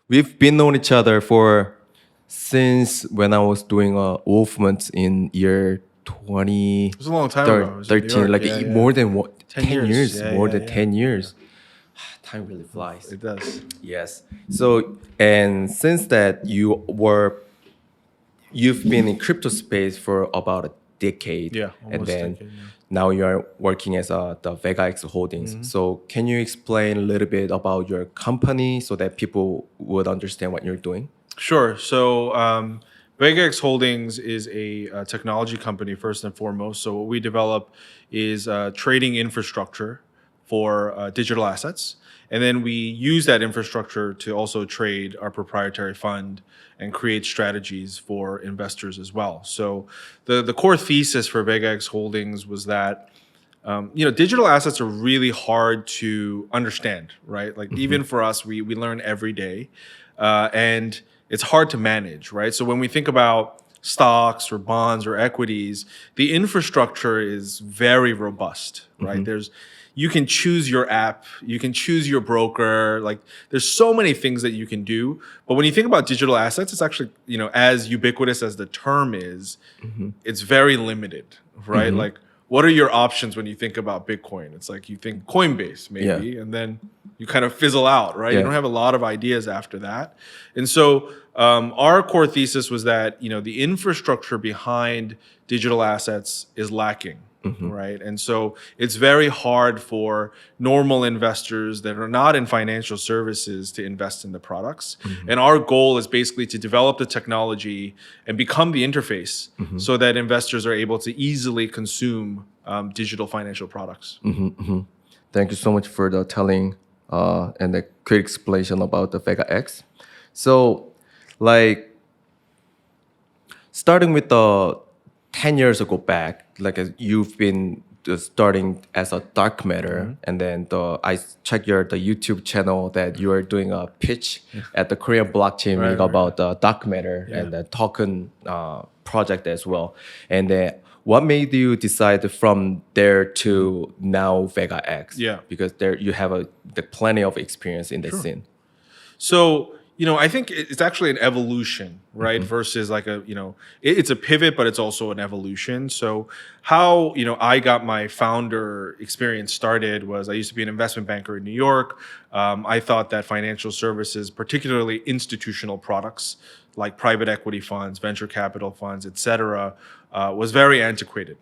we've been known each other for since when I was doing Wolfman's in year It was a long time ago. It was in New 13, York. like Yeah, yeah. more than what, 10 10 years. years, Yeah, more yeah, than yeah. 10 years. Time really flies. It does. Yes. So, and since that you've been in crypto space for about a decade. Yeah, And almost then decade, yeah. now you're working as the VegaX Holdings. So can you explain a little bit about your company so that people would understand what you're doing? Sure. So VegaX Holdings is a technology company first and foremost. So what we develop is trading infrastructure for digital assets, and then we use that infrastructure to also trade our proprietary fund and create strategies for investors as well. So the core thesis for VegaX Holdings was that digital assets are really hard to understand, right? Like even for us, we learn every day, and it's hard to manage, right? So when we think about stocks or bonds or equities, the infrastructure is very robust, right? You can choose your app, you can choose your broker, like there's so many things that you can do. But when you think about digital assets, it's actually, as ubiquitous as the term is, it's very limited, right? Like what are your options when you think about Bitcoin? It's like you think Coinbase maybe, and then you kind of fizzle out, right? You don't have a lot of ideas after that. And so our core thesis was that, the infrastructure behind digital assets is lacking. Right. And so it's very hard for normal investors that are not in financial services to invest in the products. And our goal is basically to develop the technology and become the interface so that investors are able to easily consume digital financial products. Thank you so much for the telling and the quick explanation about the VegaX. So, like, starting with the 10 years ago back, like you've been starting as a dark matter, and then I checked the YouTube channel that you are doing a pitch at the Korean blockchain week about the dark matter and the token project as well. And then what made you decide from there to now VegaX? Yeah. Because there you have plenty of experience in the scene. So, I think it's actually an evolution, right? Versus like it's a pivot, but it's also an evolution. So how, I got my founder experience started was I used to be an investment banker in New York. I thought that financial services, particularly institutional products like private equity funds, venture capital funds, et cetera, was very antiquated,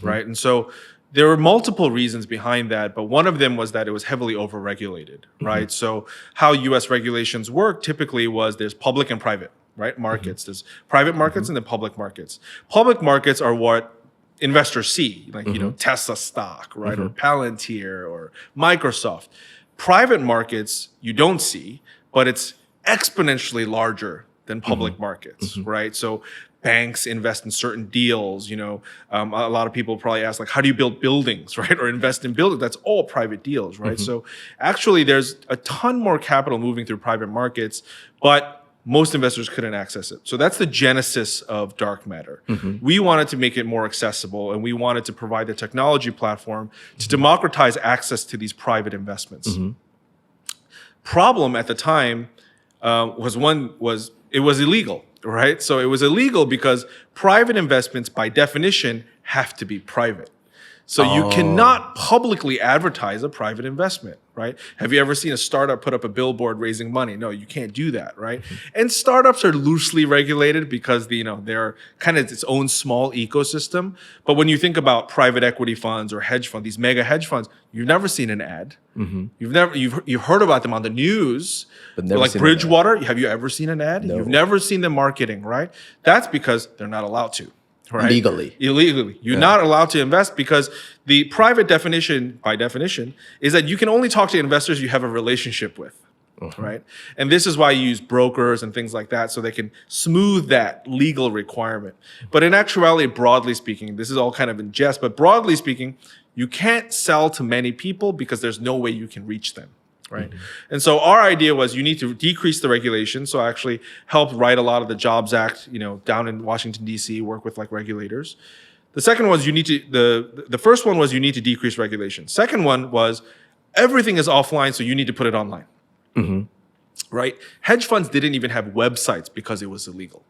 right? And so there were multiple reasons behind that, but one of them was that it was heavily overregulated, right? So how U.S. regulations work typically was there's public and private, right? Markets. There's private markets and then public markets. Public markets are what investors see, like Tesla stock, right, or Palantir or Microsoft. Private markets you don't see, but it's exponentially larger than public markets, right? So banks invest in certain deals. A lot of people probably ask, like, how do you build buildings, right? Or invest in buildings? That's all private deals, right? So actually, there's a ton more capital moving through private markets, but most investors couldn't access it. So that's the genesis of dark matter. We wanted to make it more accessible, and we wanted to provide the technology platform to democratize access to these private investments. Problem at the time was it was illegal. Right? So it was illegal because private investments by definition have to be private. So you cannot publicly advertise a private investment, right? Have you ever seen a startup put up a billboard raising money? No, you can't do that, right? And startups are loosely regulated because they're kind of its own small ecosystem. But when you think about private equity funds or hedge funds, these mega hedge funds, you've never seen an ad. You've heard about them on the news, but never like seen Bridgewater. Have you ever seen an ad? No. You've never seen them marketing, right? That's because they're not allowed to. Right? Illegally. You're not allowed to invest because the private definition, by definition, is that you can only talk to investors you have a relationship with, right? And this is why you use brokers and things like that so they can smooth that legal requirement. But in actuality, broadly speaking, this is all kind of in jest, but broadly speaking, you can't sell to many people because there's no way you can reach them. Right. And so our idea was you need to decrease the regulation. So I actually helped write a lot of the Jobs Act, down in Washington, D.C., work with like regulators. The second was the first one was you need to decrease regulation. Second one was everything is offline, so you need to put it online. right? Hedge funds didn't even have websites because it was illegal,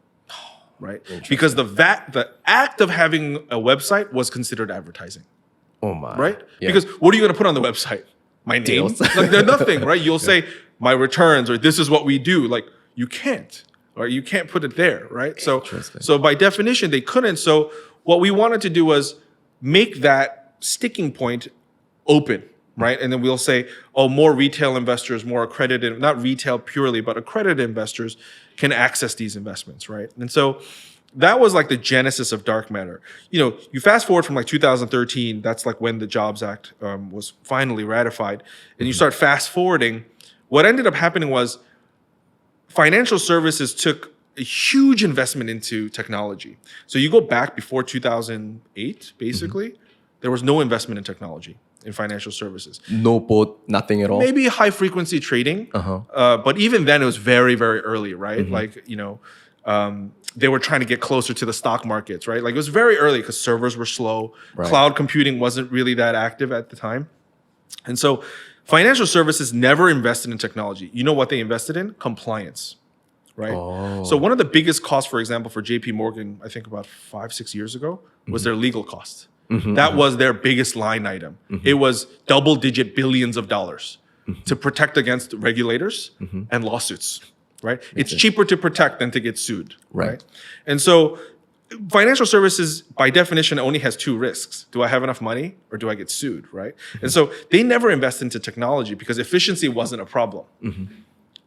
right? Because the act of having a website was considered advertising, Oh my. right? Yeah. Because what are you going to put on the website? My name? Deals. Like there's nothing, right? You'll say my returns or this is what we do. Like you can't, right? You can't put it there, right? So by definition, they couldn't. So what we wanted to do was make that sticking point open, right? And then we'll say, oh, more retail investors, more accredited, not retail purely, but accredited investors can access these investments, right? And so that was like the genesis of dark matter. You know, you fast forward from like 2013, that's like when the Jobs Act was finally ratified, and you start fast forwarding. What ended up happening was financial services took a huge investment into technology. So you go back before 2008, basically, there was no investment in technology in financial services. No boat, nothing at all. Maybe high frequency trading, but even then it was very, very early, right? Like, you know, they were trying to get closer to the stock markets, right? Like it was very early because servers were slow. Right. Cloud computing wasn't really that active at the time. And so financial services never invested in technology. You know what they invested in? Compliance, right? Oh. So one of the biggest costs, for example, for JP Morgan, I think about 5-6 years ago, was their legal costs. That was their biggest line item. It was double-digit billions of dollars to protect against regulators and lawsuits, right? It's cheaper to protect than to get sued, right? And so financial services, by definition, only has two risks. Do I have enough money or do I get sued, right? And so they never invest into technology because efficiency wasn't a problem.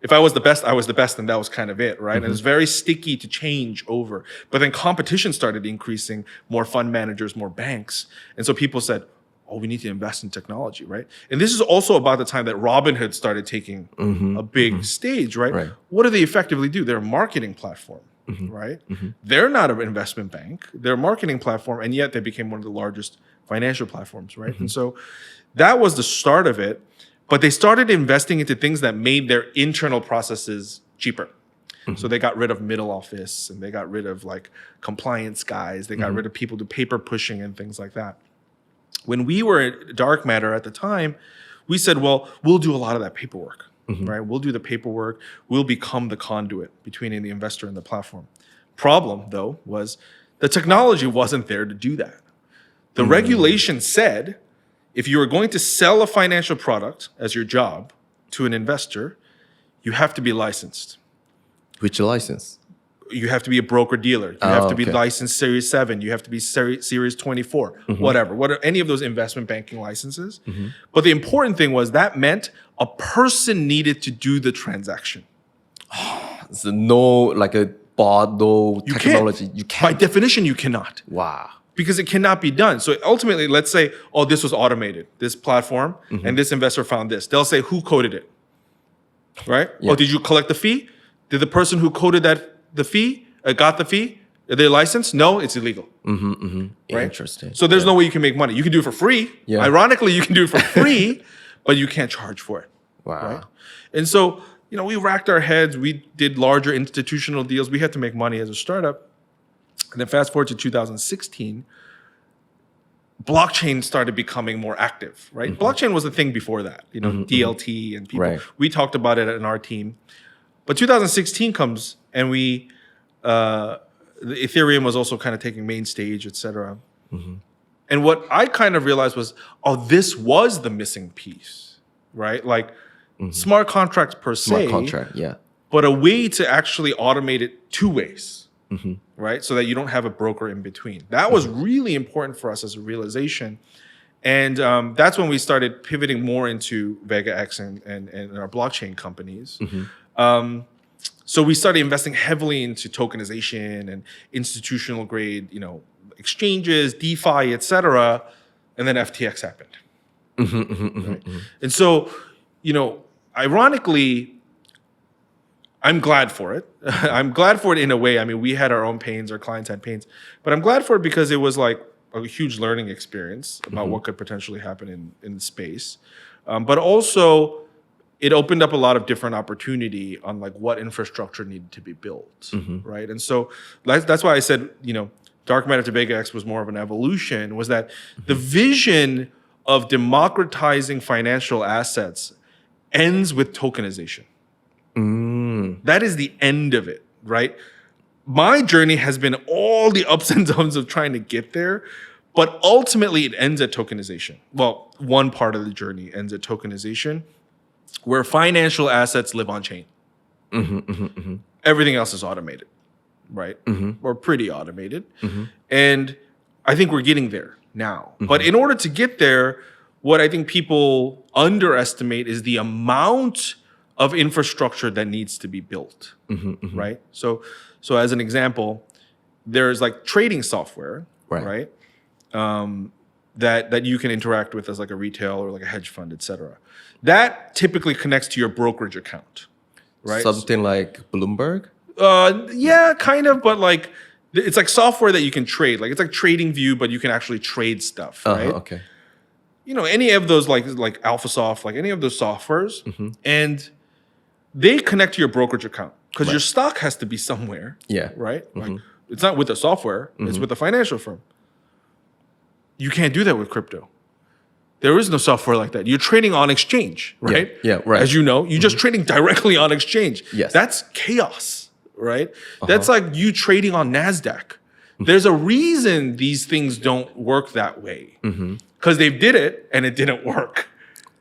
If I was the best, I was the best, and that was kind of it, right? And it was very sticky to change over. But then competition started increasing, more fund managers, more banks. And so people said, oh, we need to invest in technology, right? And this is also about the time that Robinhood started taking a big stage, right? What do they effectively do? They're a marketing platform, right? They're not an investment bank. They're a marketing platform, and yet they became one of the largest financial platforms, right? And so that was the start of it. But they started investing into things that made their internal processes cheaper. So they got rid of middle office and they got rid of like compliance guys. They got rid of people do paper pushing and things like that. When we were at Dark Matter at the time, we said, well, we'll do a lot of that paperwork, right? We'll do the paperwork. We'll become the conduit between the investor and the platform. Problem, though, was the technology wasn't there to do that. The regulation said, if you are going to sell a financial product as your job to an investor, you have to be licensed. Which license? You have to be a broker dealer. You have to be licensed Series 7. You have to be Series 24, whatever, any of those investment banking licenses. But the important thing was that meant a person needed to do the transaction. So no, like a bot, no technology. You By can't. definition, you cannot. Wow. Because it cannot be done. So ultimately, let's say, oh, this was automated, this platform, and this investor found this. They'll say, who coded it? Right? Yeah. Oh, did you collect the fee? Did the person who coded the fee, got the fee? Are they licensed? No, it's illegal. Right? Interesting. So there's no way you can make money. You can do it for free. Yeah. Ironically, you can do it for free, but you can't charge for it. Wow. Right? And so, you know, we racked our heads. We did larger institutional deals. We had to make money as a startup. And then fast forward to 2016, blockchain started becoming more active, right? Blockchain was a thing before that, you know, DLT and people. Right. We talked about it in our team. But 2016 comes and the Ethereum was also kind of taking main stage, et cetera. And what I kind of realized was, oh, this was the missing piece, right? Like smart contracts per se, Smart contract, yeah. but a way to actually automate it two ways. Right? So that you don't have a broker in between. That was really important for us as a realization. And that's when we started pivoting more into VegaX and our blockchain companies. So we started investing heavily into tokenization and institutional grade, you know, exchanges, DeFi, et cetera. And then FTX happened. Right? And so, you know, ironically, I'm glad for it. I'm glad for it in a way. I mean, we had our own pains, our clients had pains, but I'm glad for it because it was like a huge learning experience about what could potentially happen in the space. But also, it opened up a lot of different opportunity on like what infrastructure needed to be built, right? And so that's why I said, you know, Dark Matter to VegaX was more of an evolution, was that the vision of democratizing financial assets ends with tokenization. That is the end of it, right? My journey has been all the ups and downs of trying to get there, but ultimately it ends at tokenization. Well, one part of the journey ends at tokenization, where financial assets live on chain. Everything else is automated, right? Or pretty automated. And I think we're getting there now. But in order to get there, what I think people underestimate is the amount of infrastructure that needs to be built, right? So as an example, there's like trading software, right? That you can interact with as like a retail or like a hedge fund, et cetera. That typically connects to your brokerage account, right? Something like Bloomberg? Yeah, kind of, but like it's like software that you can trade. Like it's like TradingView, but you can actually trade stuff, right? Okay. You know, any of those like AlphaSoft, like any of those softwares, and they connect to your brokerage account because your stock has to be somewhere. Yeah. Right? Like it's not with the software, it's with the financial firm. You can't do that with crypto. There is no software like that. You're trading on exchange, right? Yeah, right. As you know, you're just trading directly on exchange. Yes. That's chaos, right? That's like you trading on NASDAQ. There's a reason these things don't work that way. Because they did it and it didn't work,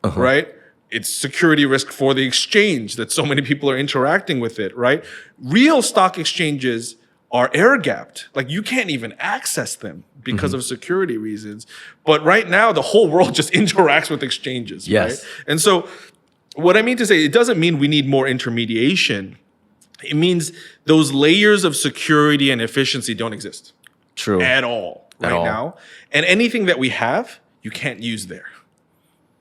right? It's security risk for the exchange that so many people are interacting with it, right? Real stock exchanges are air gapped. Like you can't even access them because of security reasons. But right now, the whole world just interacts with exchanges, Yes. right? And so what I mean to say, it doesn't mean we need more intermediation. It means those layers of security and efficiency don't exist True. at all At right all. now. And anything that we have, you can't use there.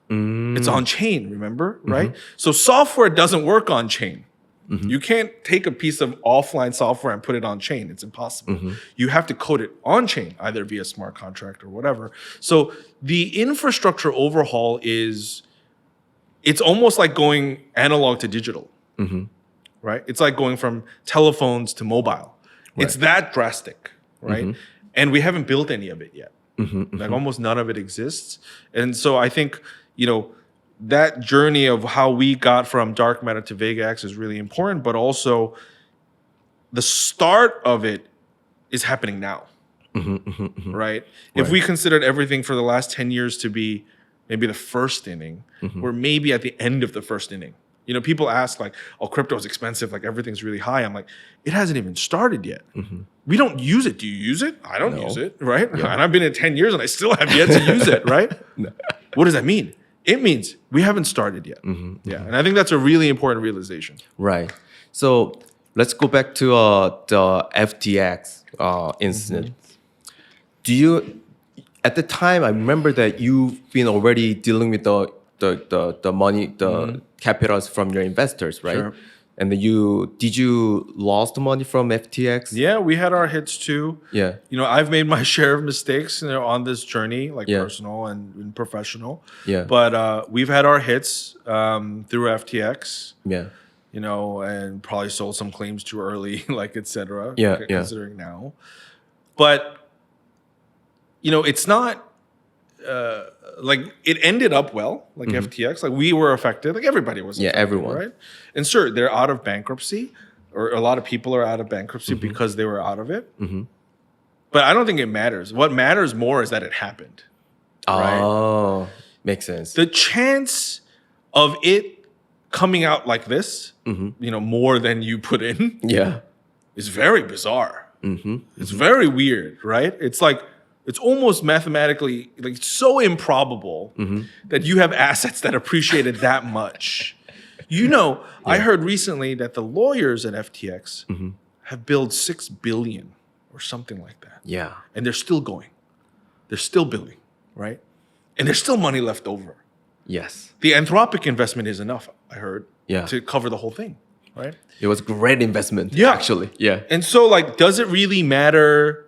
It's on chain, remember, right? So software doesn't work on chain. You can't take a piece of offline software and put it on chain. It's impossible. You have to code it on chain, either via smart contract or whatever. So the infrastructure overhaul it's almost like going analog to digital, right? It's like going from telephones to mobile. It's that drastic, right? And we haven't built any of it yet. Like almost none of it exists. And so I think, that journey of how we got from dark matter to VegaX is really important, but also the start of it is happening now, right? If we considered everything for the last 10 years to be maybe the first inning, we're maybe at the end of the first inning. People ask like, oh, crypto is expensive, like everything's really high. I'm like, it hasn't even started yet. We don't use it. Do you use it? I don't use it, right? And I've been in 10 years and I still have yet to use it, right? What does that mean? It means we haven't started yet. Yeah, and I think that's a really important realization. Right. So let's go back to the FTX incident. Do you, at the time, I remember that you've been already dealing with the money, the capitals from your investors, right? Sure. And then did you lost the money from FTX? Yeah, we had our hits too. Yeah. I've made my share of mistakes, on this journey, like Yeah. personal and professional. Yeah. But we've had our hits through FTX. Yeah. And probably sold some claims too early, like et cetera. Yeah, yeah. Considering now, but it's not like it ended up well, like FTX. Like we were affected, like everybody was. Yeah, affected, everyone. right? And sure, they're out of bankruptcy, or a lot of people are out of bankruptcy because they were out of it. But I don't think it matters. What matters more is that it happened. Right? Oh, makes sense. The chance of it coming out like this, more than you put in, Yeah. is very bizarre. It's very weird, right? It's like it's almost mathematically like so improbable that you have assets that appreciated that much. I heard recently that the lawyers at FTX have billed $6 billion or something like that. Yeah. And they're still going. They're still billing, right? And there's still money left over. Yes. The Anthropic investment is enough, I heard, Yeah. to cover the whole thing, right? It was great investment. Yeah. Actually. Yeah. And so, does it really matter?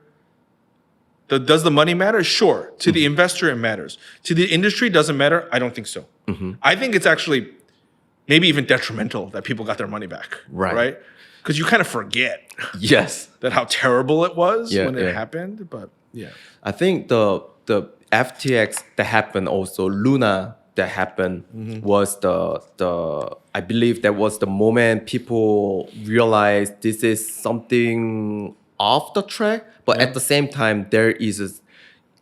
Does the money matter? Sure. To the investor, it matters. To the industry, doesn't matter? I don't think so. I think it's actually maybe even detrimental that people got their money back. Right. Because you kind of forget Yes. that how terrible it was Yeah, when yeah. it happened. But yeah. I think the FTX that happened also Luna that happened was the I believe that was the moment people realized this is something off the track, but at the same time there is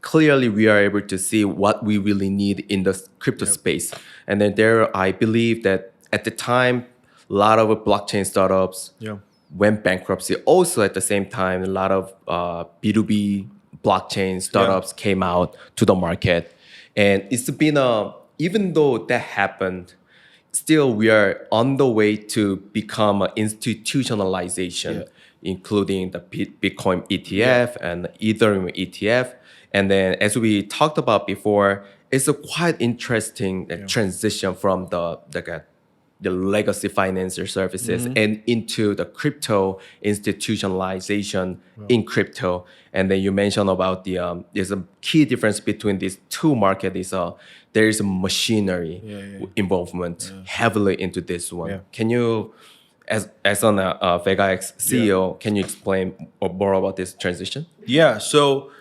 clearly we are able to see what we really need in the crypto space. And then there, I believe that at the time, a lot of blockchain startups went bankruptcy. Also at the same time, a lot of B2B blockchain startups came out to the market. And it's been even though that happened, still we are on the way to become an institutionalization, including the Bitcoin ETF and Ethereum ETF. And then, as we talked about before, it's a quite interesting transition from the legacy financial services and into the crypto institutionalization in crypto. And then you mentioned about there's a key difference between these two markets. There is a machinery involvement heavily into this one. Yeah. Can you, as on a VegaX CEO, can you explain more about this transition? Yeah. So,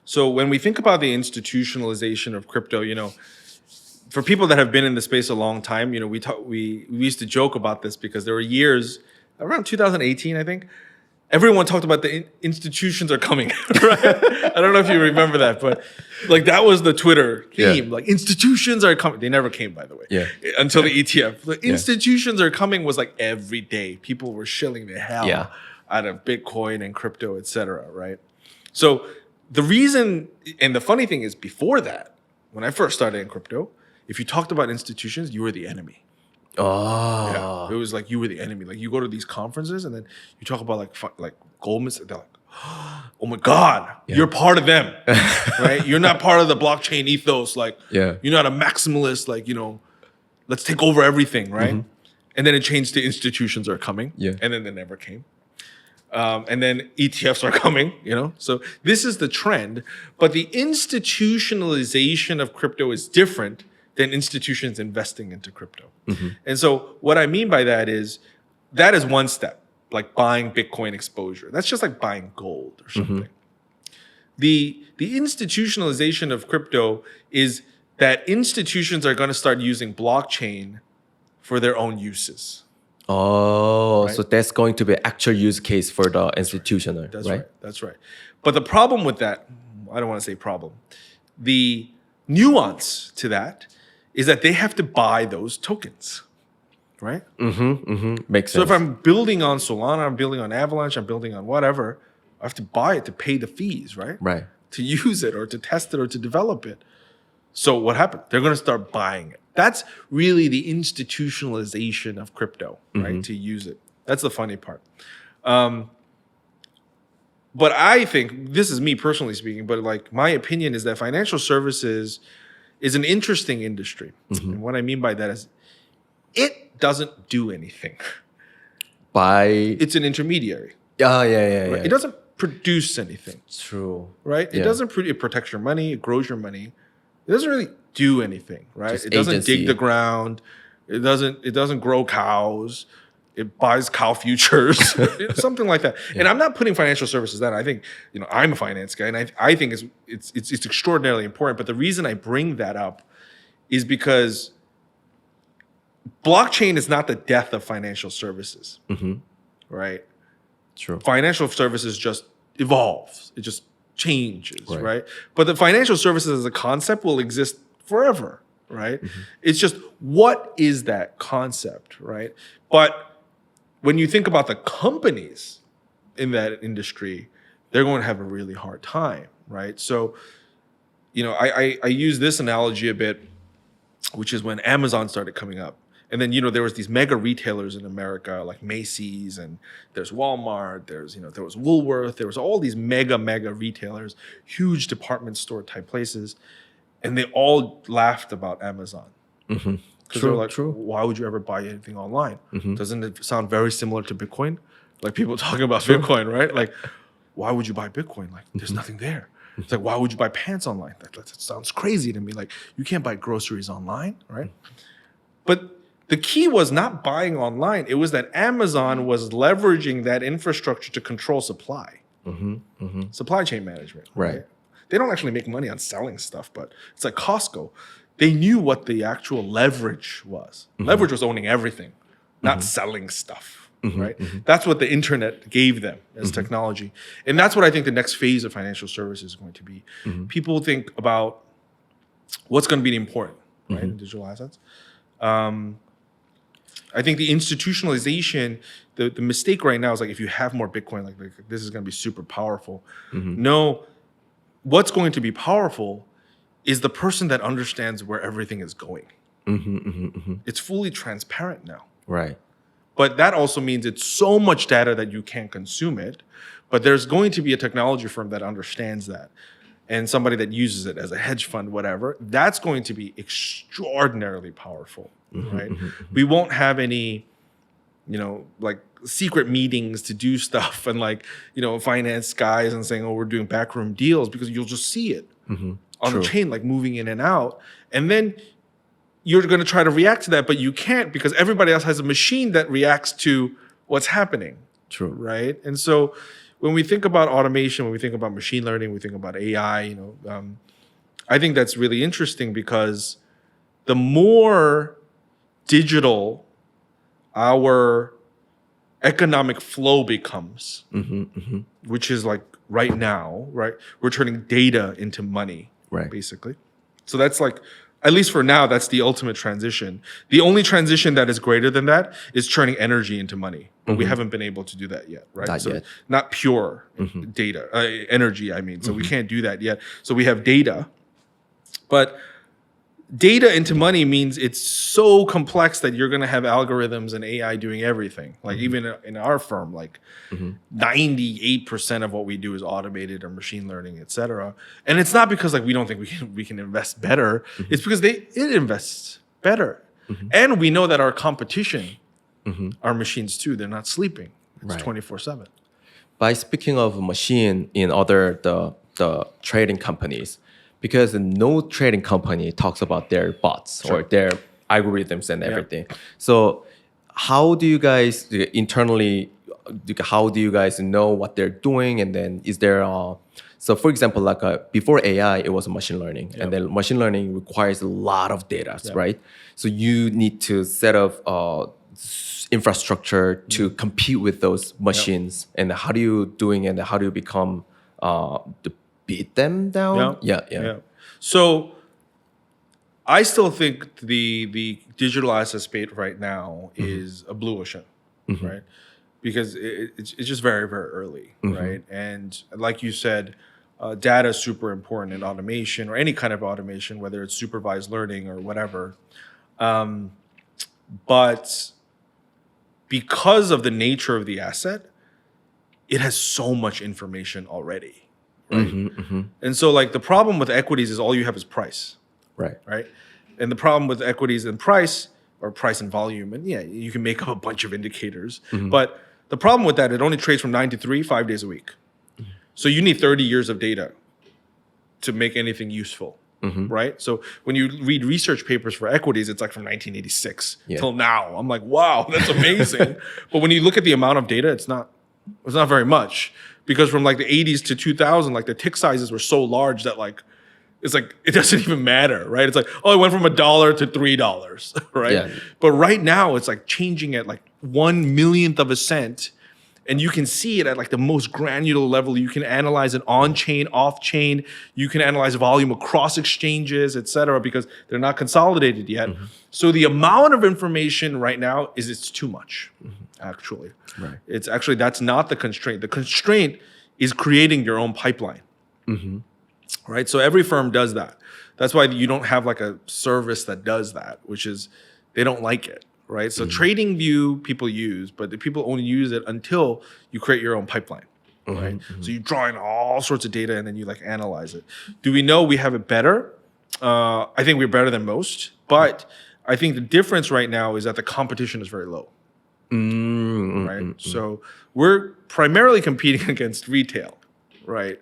so when we think about the institutionalization of crypto, for people that have been in the space a long time, we used to joke about this because there were years around 2018, I think. Everyone talked about the institutions are coming, right? I don't know if you remember that, but like that was the Twitter theme. Like institutions are coming. They never came, by the way. Until the ETF. The institutions are coming was like every day. People were shilling the hell out of Bitcoin and crypto, et cetera, right? So the reason, and the funny thing is before that, when I first started in crypto, if you talked about institutions, you were the enemy. Oh, It was like you were the enemy. Like you go to these conferences and then you talk about like Goldman, they're like, oh my God, you're part of them, right? You're not part of the blockchain ethos. Like you're not a maximalist, like, let's take over everything, right? And then it changed to institutions are coming. And then they never came. And then ETFs are coming, So this is the trend. But the institutionalization of crypto is different than institutions investing into crypto. And so what I mean by that is one step, like buying Bitcoin exposure. That's just like buying gold or something. The institutionalization of crypto is that institutions are going to start using blockchain for their own uses. Oh, right? So that's going to be actual use case for the institutional, That's right? That's right. But the problem with that, I don't want to say problem. The nuance to that is that they have to buy those tokens, right? Makes sense. So if I'm building on Solana, I'm building on Avalanche, I'm building on whatever, I have to buy it to pay the fees, right? Right. To use it or to test it or to develop it. So what happened? They're going to start buying it. That's really the institutionalization of crypto, right? To use it. That's the funny part. But I think, this is me personally speaking, but like my opinion is that financial services is an interesting industry. And what I mean by that is it doesn't do anything. It's an intermediary. Yeah. Right? It doesn't produce anything. True. Right? It doesn't it protects your money, it grows your money. It doesn't really do anything, right? Just it doesn't agency. dig the ground. It doesn't grow cows. It buys cow futures, something like that. And I'm not putting financial services down. I think, I'm a finance guy, and I think it's extraordinarily important. But the reason I bring that up is because blockchain is not the death of financial services, right? True. Financial services just evolves. It just changes, right? But the financial services as a concept will exist forever, right? It's just, what is that concept, right? But when you think about the companies in that industry, they're going to have a really hard time, right? So, I use this analogy a bit, which is when Amazon started coming up. And then, there was these mega retailers in America, like Macy's, and there's Walmart, there was Woolworth, there was all these mega retailers, huge department store type places. And they all laughed about Amazon. Because they're like, why would you ever buy anything online? Doesn't it sound very similar to Bitcoin? Like people talking about Bitcoin, right? Like, why would you buy Bitcoin? Like, there's nothing there. It's like, why would you buy pants online? That sounds crazy to me. Like, you can't buy groceries online, right? But the key was not buying online. It was that Amazon was leveraging that infrastructure to control supply. Supply chain management, right? they don't actually make money on selling stuff, but it's like Costco. They knew what the actual leverage was. Leverage was owning everything, not selling stuff, right? That's what the internet gave them as technology. And that's what I think the next phase of financial services is going to be. People think about what's going to be important, right, in digital assets. I think the institutionalization, the mistake right now is like if you have more Bitcoin, like this is going to be super powerful. No, what's going to be powerful is the person that understands where everything is going. It's fully transparent now. Right. But that also means it's so much data that you can't consume it. But there's going to be a technology firm that understands that. And somebody that uses it as a hedge fund, whatever, that's going to be extraordinarily powerful, right? We won't have any, like secret meetings to do stuff and like, finance guys and saying, oh, we're doing backroom deals, because you'll just see it on the chain, like moving in and out. And then you're going to try to react to that, but you can't because everybody else has a machine that reacts to what's happening. True. Right? And so when we think about automation, when we think about machine learning, we think about AI, I think that's really interesting because the more digital our economic flow becomes, which is like right now, right? We're turning data into money, Right. basically. So that's like, at least for now, that's the ultimate transition. The only transition that is greater than that is turning energy into money. But we haven't been able to do that yet, right? Not yet. Not pure data, energy, I mean. So we can't do that yet. So we have data. But data into money means it's so complex that you're going to have algorithms and AI doing everything. Like even in our firm, like 98% of what we do is automated or machine learning, et cetera. And it's not because like we don't think we can invest better. It's because it invests better. And we know that our competition are machines too. They're not sleeping. It's Right. 24/7. By speaking of machine in other the trading companies, because no trading company talks about their bots or their algorithms and everything. So how do you guys internally, how do you guys know what they're doing? And then is there so for example, like before AI, it was machine learning. And then machine learning requires a lot of data, right? So you need to set up infrastructure to compete with those machines. And how do you doing and how do you become beat them down? Yeah. So I still think the digital asset space right now is a blue ocean, right? Because it's just very, very early, right? And like you said, data is super important in automation or any kind of automation, whether it's supervised learning or whatever. But because of the nature of the asset, it has so much information already. Right. And so like the problem with equities is all you have is price. Right. And the problem with equities and price or price and volume, and you can make up a bunch of indicators. But the problem with that, it only trades from 9 to 3, 5 days a week. So you need 30 years of data to make anything useful. Right. So when you read research papers for equities, it's like from 1986 till now. I'm like, wow, that's amazing. But when you look at the amount of data, it's not very much. Because from like the 80s to 2000, like the tick sizes were so large that like, it's like, it doesn't even matter, right? It's like, oh, it went from $1 to $3, right? Yeah. But right now it's like changing at like 1/1,000,000th of a cent. And you can see it at like the most granular level. You can analyze it on-chain, off-chain. You can analyze volume across exchanges, et cetera, because they're not consolidated yet. So the amount of information right now it's too much, actually. Right. It's actually, that's not the constraint. The constraint is creating your own pipeline, right? So every firm does that. That's why you don't have like a service that does that, which is they don't like it. Right. So TradingView people use, but the people only use it until you create your own pipeline. Right. So you draw in all sorts of data and then you like analyze it. Do we know we have it better? I think we're better than most, but I think the difference right now is that the competition is very low. Right. So we're primarily competing against retail. Right.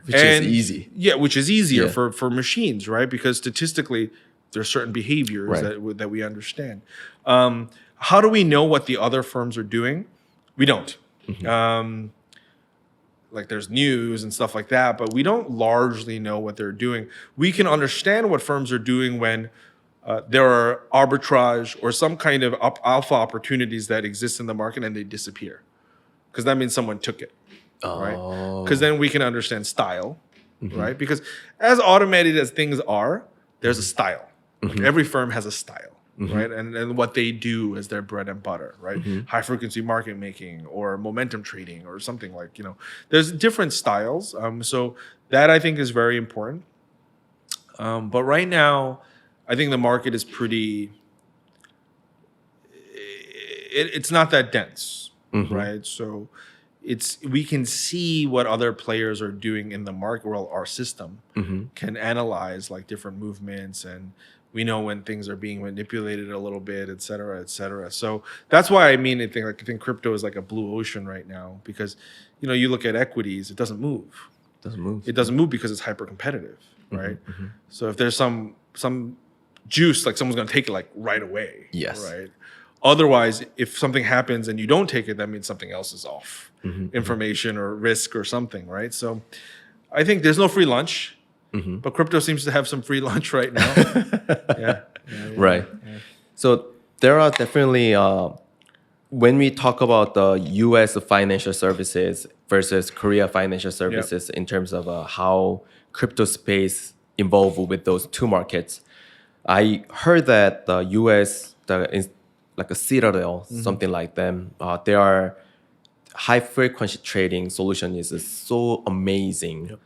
Which is easy. Yeah, which is easier for machines, right? Because statistically, there's certain behaviors that we understand. How do we know what the other firms are doing? We don't. like there's news and stuff like that, but we don't largely know what they're doing. We can understand what firms are doing when there are arbitrage or some kind of alpha opportunities that exist in the market and they disappear, because that means someone took it, right? Because then we can understand style, right? Because as automated as things are, there's a style. Like every firm has a style. Right, and what they do is their bread and butter, right? High frequency market making or momentum trading or something like, there's different styles. So that I think is very important. But right now, I think the market is pretty. It's not that dense, right? So we can see what other players are doing in the market. Well, our system can analyze like different movements, and we know when things are being manipulated a little bit, et cetera, et cetera. So that's why I think crypto is like a blue ocean right now, because you look at equities, it doesn't move. It doesn't move because it's hyper competitive, right? So if there's some juice, like someone's gonna take it like right away. Yes. Right. Otherwise, if something happens and you don't take it, that means something else is off. Information or risk or something, right? So I think there's no free lunch. But crypto seems to have some free lunch right now. Right. Yeah. So there are definitely, when we talk about the U.S. financial services versus Korea financial services in terms of how crypto space evolve with those two markets, I heard that the U.S. like a Citadel, something like them, their high frequency trading solution is so amazing.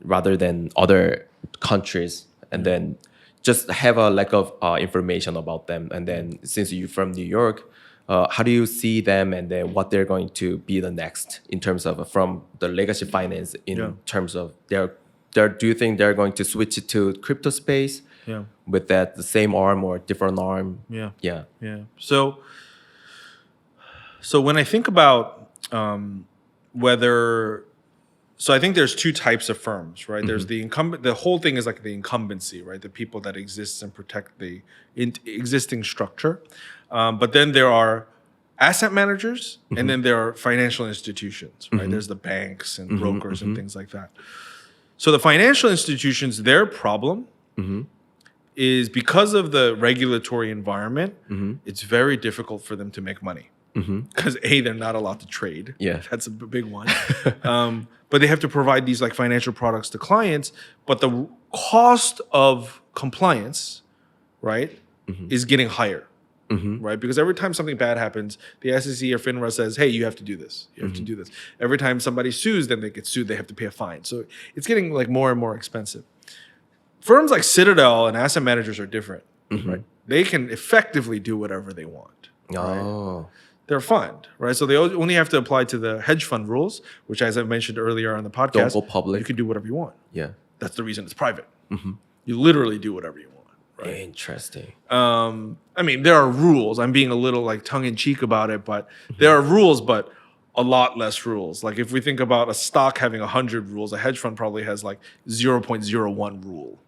Rather than other countries, and then just have a lack of information about them. And then since you're from New York, how do you see them, and then what they're going to be the next in terms of from the legacy finance in terms of do you think they're going to switch it to crypto space with that the same arm or different arm? Yeah. So when I think about whether. So I think there's two types of firms, right? There's the incumbent. The whole thing is like the incumbency, right? The people that exist and protect the existing structure. But then there are asset managers, and then there are financial institutions, right? There's the banks and brokers and things like that. So the financial institutions, their problem is because of the regulatory environment, it's very difficult for them to make money. Because they're not allowed to trade. Yeah, that's a big one. But they have to provide these like financial products to clients. But the cost of compliance, right, is getting higher, right? Because every time something bad happens, the SEC or FINRA says, "Hey, you have to do this. You have to do this." Every time somebody sues, then they get sued. They have to pay a fine. So it's getting like more and more expensive. Firms like Citadel and asset managers are different, right? They can effectively do whatever they want. Right? They're a fund, right? So they only have to apply to the hedge fund rules, which, as I mentioned earlier on the podcast, don't go public. You can do whatever you want. Yeah, that's the reason it's private. You literally do whatever you want. Right? Interesting. I mean, there are rules. I'm being a little like tongue in cheek about it, but there are rules, but a lot less rules. Like if we think about a stock having 100 rules, a hedge fund probably has like 0.01 rule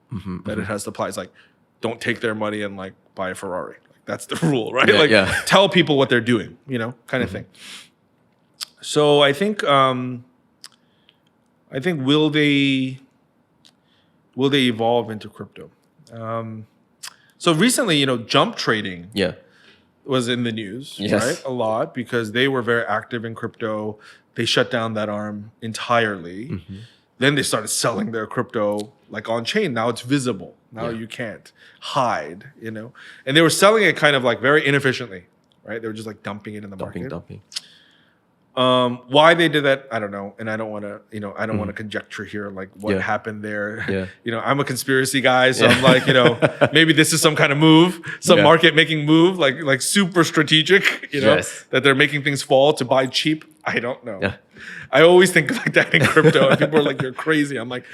that it has to apply. It's like, don't take their money and like buy a Ferrari. That's the rule, right? Tell people what they're doing, kind of thing. So I think will they evolve into crypto? So recently, jump trading was in the news, right? A lot, because they were very active in crypto. They shut down that arm entirely. Then they started selling their crypto like on chain. Now it's visible. Now you can't hide, And they were selling it kind of like very inefficiently, right? They were just like dumping it in the market. Why they did that, I don't know. And I don't want to, I don't want to conjecture here like what happened there. I'm a conspiracy guy. So I'm like, maybe this is some kind of move, some market making move, like super strategic, that they're making things fall to buy cheap. I don't know. I always think like that in crypto. And people are like, you're crazy. I'm like,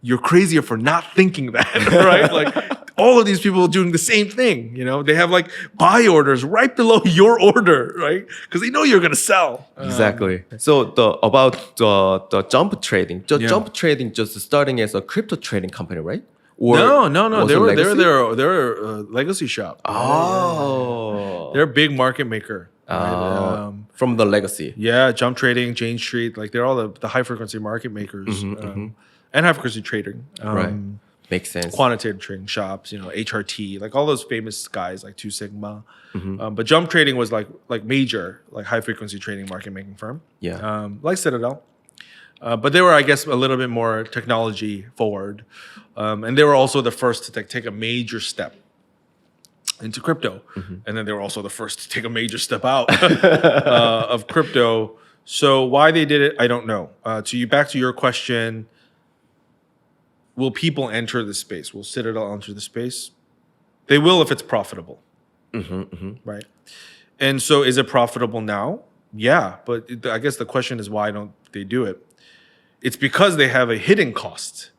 you're crazier for not thinking that, right? Like all of these people are doing the same thing. They have like buy orders right below your order, right? Because they know you're gonna sell. Exactly. So about the jump trading, jump trading just starting as a crypto trading company, right? Or no. They're a legacy shop. Oh, they're a big market maker. Right? from the legacy. Yeah, Jump Trading, Jane Street, like they're all the high frequency market makers and high frequency trading. Right. Makes sense. Quantitative trading shops, HRT, like all those famous guys like Two Sigma. But Jump Trading was like major, like high frequency trading market making firm. Yeah. Like Citadel. But they were, I guess, a little bit more technology forward. And they were also the first to take a major step into crypto. And then they were also the first to take a major step out of crypto. So why they did it, I don't know. Back to your question, will people enter the space? Will Citadel enter the space? They will if it's profitable. Right? And so is it profitable now? Yeah. But I guess the question is, why don't they do it? It's because they have a hidden cost,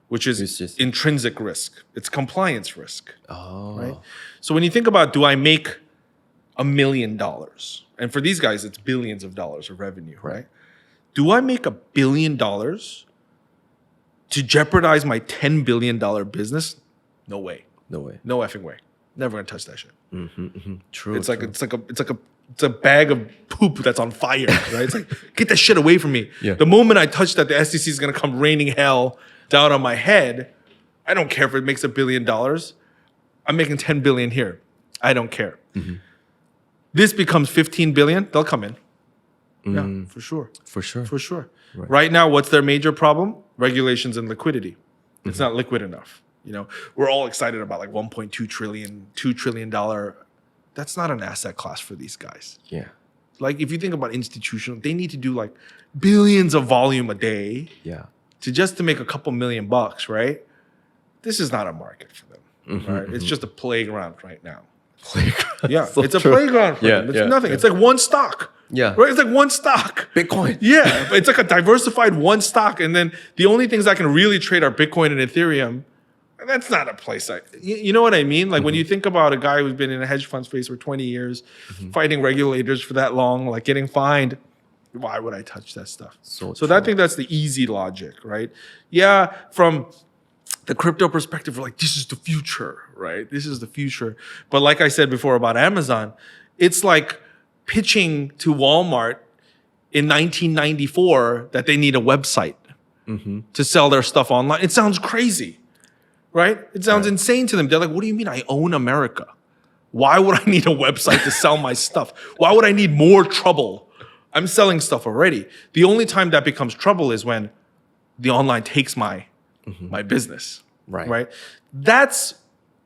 which is It's just- intrinsic risk. It's compliance risk. Oh. Right? So when you think about, do I make $1 million? And for these guys, it's billions of dollars of revenue, right? Do I make $1 billion to jeopardize my $10 billion business? No way. No way. No effing way. Never gonna touch that shit. True. It's a bag of poop that's on fire, right? It's like, get that shit away from me. Yeah. The moment I touch that, the SEC is gonna come raining hell down on my head. I don't care if it makes $1 billion. I'm making 10 billion here. I don't care. This becomes 15 billion, they'll come in. Yeah, for sure. For sure. For sure. Right now, what's their major problem? Regulations and liquidity. It's not liquid enough. We're all excited about like $1.2 trillion, $2 trillion. That's not an asset class for these guys. Yeah. Like if you think about institutional, they need to do like billions of volume a day Yeah. to make a couple $1 million, right? This is not a market for them. Right? It's just a playground right now. Yeah, So it's a true. playground for them. It's nothing. It's like one stock. Yeah. Right? It's like one stock. Bitcoin. Yeah, it's like a diversified one stock, and then the only things I can really trade are Bitcoin and Ethereum. And that's not a place you know what I mean? Like when you think about a guy who's been in a hedge fund space for 20 years, fighting regulators for that long, like getting fined, why would I touch that stuff? So I think that's the easy logic, right? Yeah, from the crypto perspective, we're like, this is the future, right? This is the future. But like I said before about Amazon, it's like pitching to Walmart in 1994 that they need a website to sell their stuff online. It sounds crazy, right? It sounds insane to them. They're like, what do you mean I own America? Why would I need a website to sell my stuff? Why would I need more trouble? I'm selling stuff already. The only time that becomes trouble is when the online takes my business, right? That's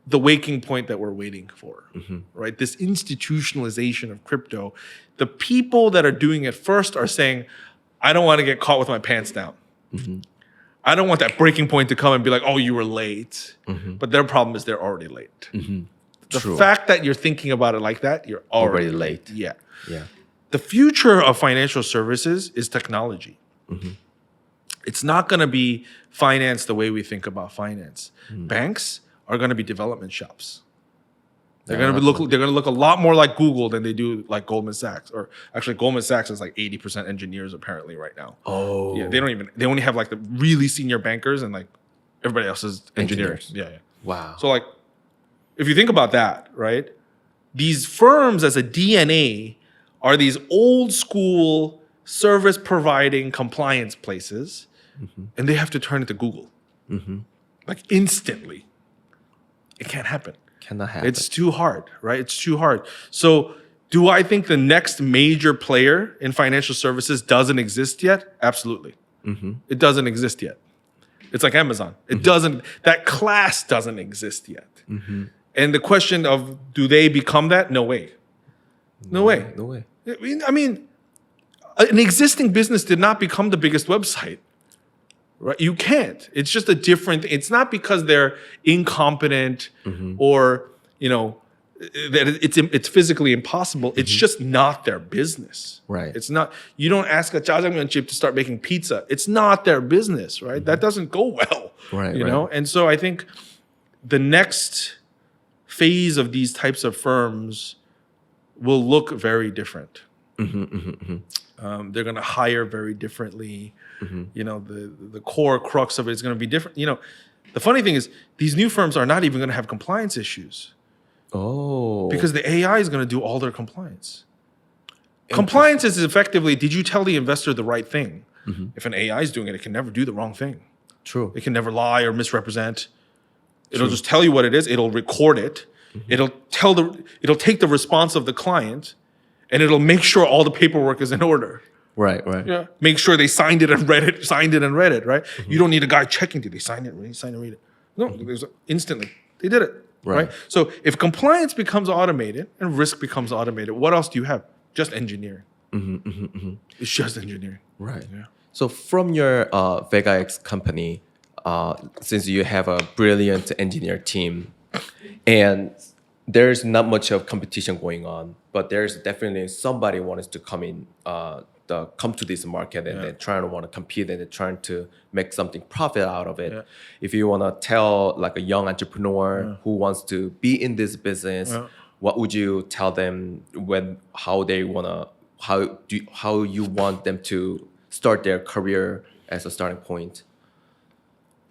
the waking point that we're waiting for, right? This institutionalization of crypto. The people that are doing it first are saying, I don't want to get caught with my pants down. I don't want that breaking point to come and be like, oh, you were late. But their problem is they're already late. The True. fact that you're thinking about it like that, you're already Already late. late. Yeah. Yeah. The future of financial services is technology. It's not going to be finance the way we think about finance. Banks are going to be development shops. They're going to look a lot more like Google than they do like Goldman Sachs. Or actually, Goldman Sachs is like 80% engineers apparently right now. Oh. Yeah, they only have like the really senior bankers and like everybody else is engineers. Engineers. Yeah. Wow. So like, if you think about that, right? These firms as a DNA are these old school service providing compliance places, and they have to turn it to Google. Like instantly. It can't happen. Cannot happen. It's too hard, right? It's too hard. So do I think the next major player in financial services doesn't exist yet? Absolutely. It doesn't exist yet. It's like Amazon. It doesn't, that class doesn't exist yet. And the question of, do they become that? No way. No way. No way. I mean, an existing business did not become the biggest website. Right? You can't. It's just a different. It's not because they're incompetent or that it's physically impossible. It's just not their business. Right. It's not. You don't ask a jjajangmyeon chip to start making pizza. It's not their business. Right. That doesn't go well. Right. You know. And so I think the next phase of these types of firms will look very different. They're going to hire very differently. The core crux of it is going to be different. The funny thing is these new firms are not even going to have compliance issues Oh. because the AI is going to do all their compliance. Compliance is effectively, did you tell the investor the right thing? If an AI is doing it, it can never do the wrong thing. True. It can never lie or misrepresent. It'll just tell you what it is. It'll record it. It'll take the response of the client, and it'll make sure all the paperwork is in order. Right, right. Yeah. Make sure they signed it and read it. Right. You don't need a guy checking. Did they sign it? Read it? No. Instantly, they did it. Right. So if compliance becomes automated and risk becomes automated, what else do you have? Just engineering. It's just engineering. Right. Yeah. So from your VegaX company, since you have a brilliant engineer team, and there's not much of competition going on, but there's definitely somebody wants to come in, come to this market, and they're trying to want to compete, and they're trying to make something profit out of it. Yeah. If you want to tell like a young entrepreneur who wants to be in this business, what would you tell them how you want them to start their career as a starting point?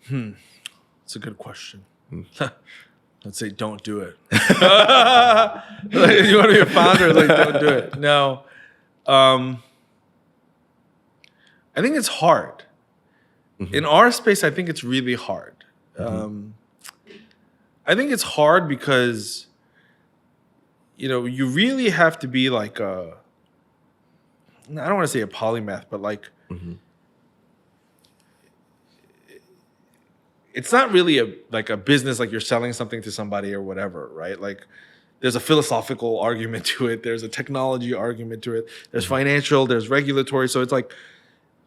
It's a good question. Let's say don't do it. Like, you want to be a founder, like don't do it. No. I think it's hard. In our space, I think it's really hard. I think it's hard because, you really have to be like I don't want to say a polymath, but like, it's not really a business, like you're selling something to somebody or whatever, right? Like there's a philosophical argument to it. There's a technology argument to it. There's financial, there's regulatory. So it's like,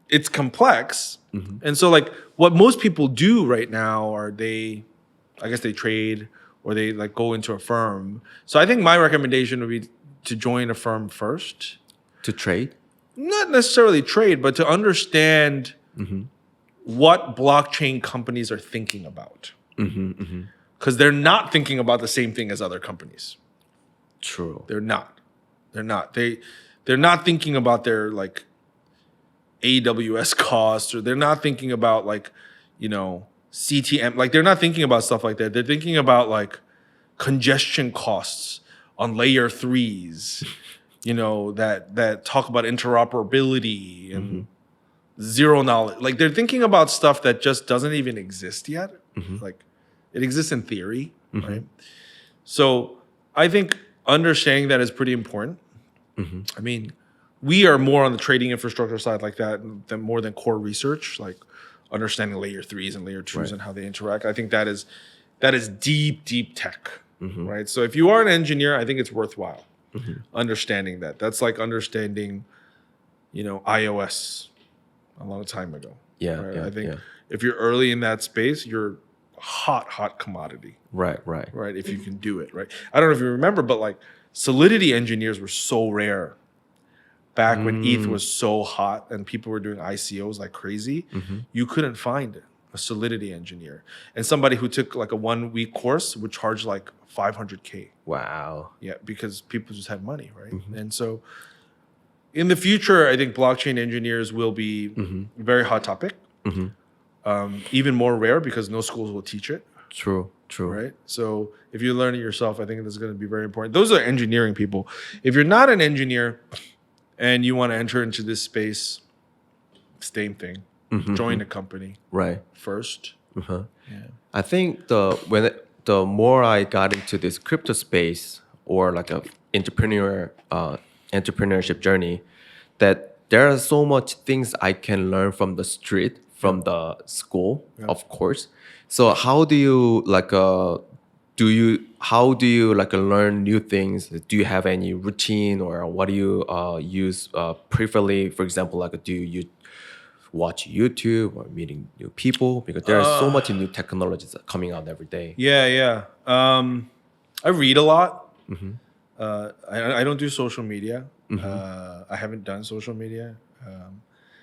it's complex. And so like what most people do right now are they trade or they like go into a firm. So I think my recommendation would be to join a firm first. To trade? Not necessarily trade, but to understand what blockchain companies are thinking about. Because they're not thinking about the same thing as other companies. True. They're not. They're not thinking about their like AWS costs, or they're not thinking about like, CTM. Like they're not thinking about stuff like that. They're thinking about like congestion costs on layer 3s, that talk about interoperability and zero knowledge. Like they're thinking about stuff that just doesn't even exist yet. Like it exists in theory, right? So I think understanding that is pretty important. I mean, we are more on the trading infrastructure side like that than more than core research, like understanding layer 3s and layer 2s and how they interact. I think that is deep tech, right? So if you are an engineer, I think it's worthwhile understanding that. That's like understanding, iOS a long time ago. Yeah, right? yeah. I think if you're early in that space, you're hot commodity. Right. If you can do it, right? I don't know if you remember, but like Solidity engineers were so rare back when ETH was so hot and people were doing ICOs like crazy. You couldn't find a Solidity engineer. And somebody who took like a 1-week course would charge like $500K. Wow. Yeah, because people just had money, right? And so in the future, I think blockchain engineers will be a very hot topic. Even more rare because no schools will teach it. True. Right? So if you learn it yourself, I think this is going to be very important. Those are engineering people. If you're not an engineer and you want to enter into this space, same thing. Join a company first. Yeah. I think the more I got into this crypto space or like a entrepreneurship journey, that there are so much things I can learn from the street, from the school, of course. So how do you learn new things? Do you have any routine, or what do you use preferably? For example, like do you watch YouTube or meeting new people? Because there are so much new technologies coming out every day. Yeah. I read a lot. I don't do social media. I haven't done social media.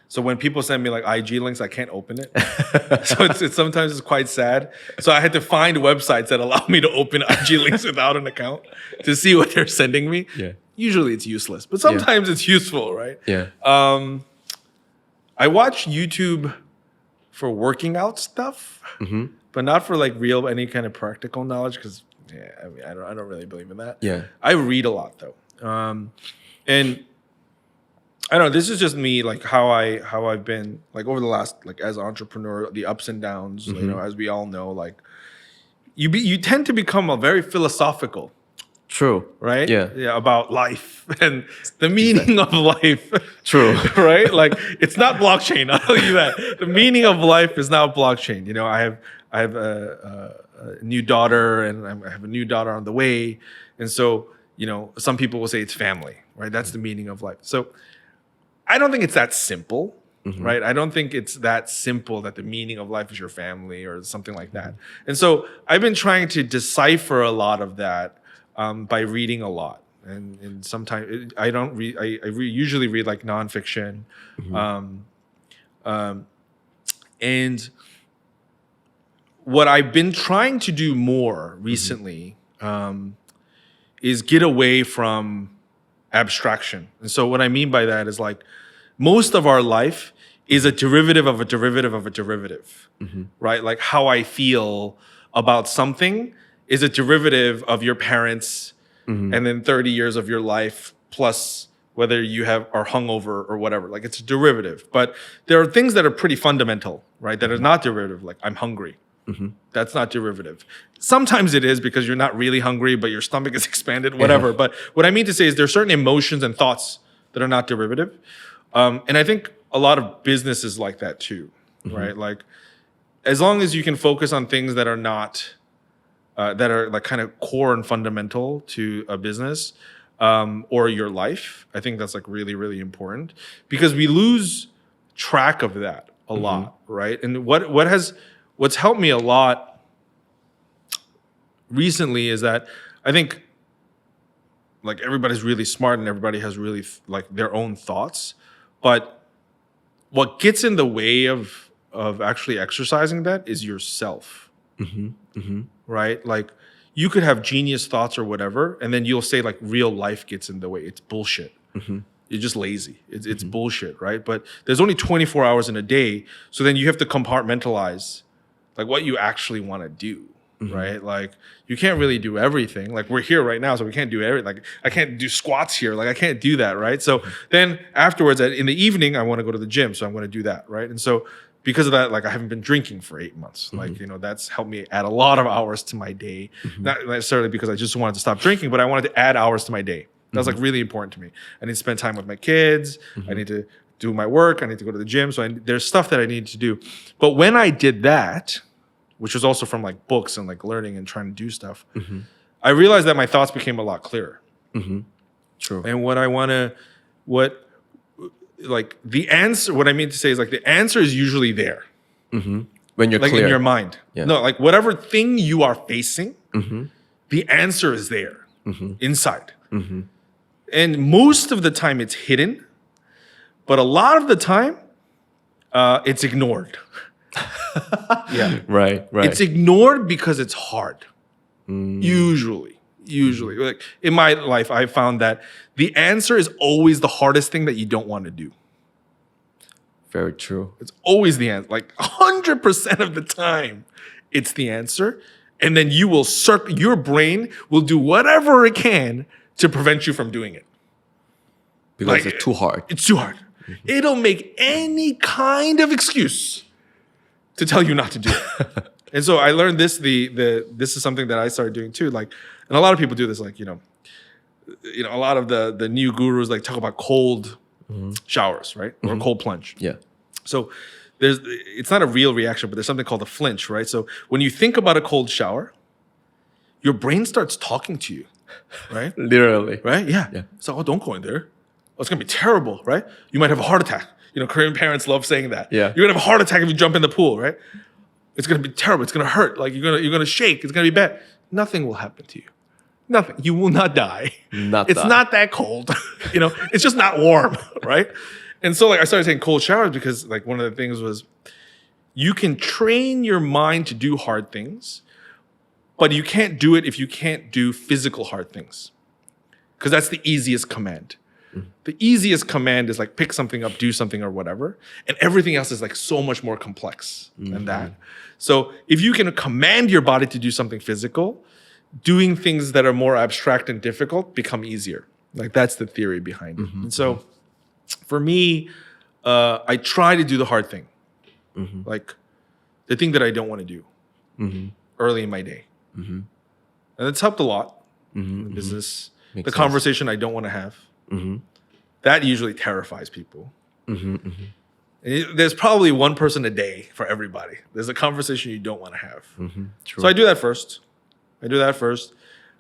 So when people send me like IG links, I can't open it. So it's sometimes quite sad. So I had to find websites that allow me to open IG links without an account to see what they're sending me. Yeah. Usually it's useless, but sometimes it's useful, right? Yeah. I watch YouTube for working out stuff, but not for like any kind of practical knowledge, because I don't really believe in that. Yeah. I read a lot though, and I don't know. This is just me, like how I've been like over the last like as an entrepreneur, the ups and downs. You know, as we all know, like you tend to become a very philosophical, True. right? Yeah. About life and the meaning of life. True. Right? Like it's not blockchain. I'll tell you that. The meaning of life is not blockchain. You know, I have a new daughter, and I have a new daughter on the way, and so you know, some people will say it's family, right? That's the meaning of life. So I don't think it's that simple, right? I don't think it's that simple that the meaning of life is your family or something like that. And so I've been trying to decipher a lot of that by reading a lot. And sometimes I don't read. I usually read like nonfiction, and what I've been trying to do more recently is get away from abstraction. And so what I mean by that is like most of our life is a derivative of a derivative of a derivative, right? Like how I feel about something is a derivative of your parents and then 30 years of your life plus whether you are hungover or whatever. Like it's a derivative. But there are things that are pretty fundamental, right? That are not derivative. Like I'm hungry. That's not derivative. Sometimes it is because you're not really hungry, but your stomach is expanded, whatever. But what I mean to say is there's certain emotions and thoughts that are not derivative. And I think a lot of business is like that too, right? Like as long as you can focus on things that are not, that are like kind of core and fundamental to a business or your life, I think that's like really, really important because we lose track of that a lot, right? And what's helped me a lot recently is that I think like everybody's really smart and everybody has really like their own thoughts, but what gets in the way of actually exercising that is yourself, right? Like you could have genius thoughts or whatever, and then you'll say like real life gets in the way. It's bullshit. You're just lazy. It's bullshit, right? But there's only 24 hours in a day, so then you have to compartmentalize like what you actually want to do, right? Like you can't really do everything. Like we're here right now, so we can't do everything. Like I can't do squats here. Like I can't do that, right? So then afterwards, in the evening, I want to go to the gym, so I'm going to do that, right? And so because of that, like I haven't been drinking for 8 months. Like, you know, that's helped me add a lot of hours to my day. Not necessarily because I just wanted to stop drinking, but I wanted to add hours to my day. That was like really important to me. I need to spend time with my kids. I need to do my work. I need to go to the gym. So there's stuff that I need to do. But when I did that, which was also from like books and like learning and trying to do stuff, I realized that my thoughts became a lot clearer. True. And what I mean to say is like the answer is usually there. When you're like clear. in your mind. Yeah. No, like whatever thing you are facing, the answer is there inside. And most of the time it's hidden, but a lot of the time it's ignored. Right. It's ignored because it's hard. Usually. Like in my life, I found that the answer is always the hardest thing that you don't want to do. Very true. It's always the answer. Like 100% of the time, it's the answer. And then you will your brain will do whatever it can to prevent you from doing it. Because Like, it's too hard. It's too hard. It'll make any kind of excuse to tell you not to do it. And so I learned this. This is something that I started doing too. Like, and a lot of people do this. Like, you know, a lot of the new gurus like talk about cold showers, right, or cold plunge. Yeah. So it's not a real reaction, but there's something called a flinch, right? So when you think about a cold shower, your brain starts talking to you, right? Literally. Right? Yeah. Yeah. So, oh, don't go in there. Oh, it's gonna be terrible, right? You might have a heart attack. You know, Korean parents love saying that. Yeah. You're gonna have a heart attack if you jump in the pool, right? It's gonna be terrible. It's gonna hurt. Like you're gonna shake. It's gonna be bad. Nothing will happen to you. Nothing. You will not die. It's not that cold. You know, it's just not warm, right? And so like I started taking cold showers because like one of the things was you can train your mind to do hard things, but you can't do it if you can't do physical hard things. Because that's the easiest command. The easiest command is like pick something up, do something or whatever. And everything else is like so much more complex than that. So if you can command your body to do something physical, doing things that are more abstract and difficult become easier. Like that's the theory behind it. And so for me, I try to do the hard thing, like the thing that I don't want to do early in my day, and it's helped a lot in the business. Makes the sense. conversation I don't want to have, that usually terrifies people. There's probably one person a day for everybody. There's a conversation you don't want to have. True. So I do that first.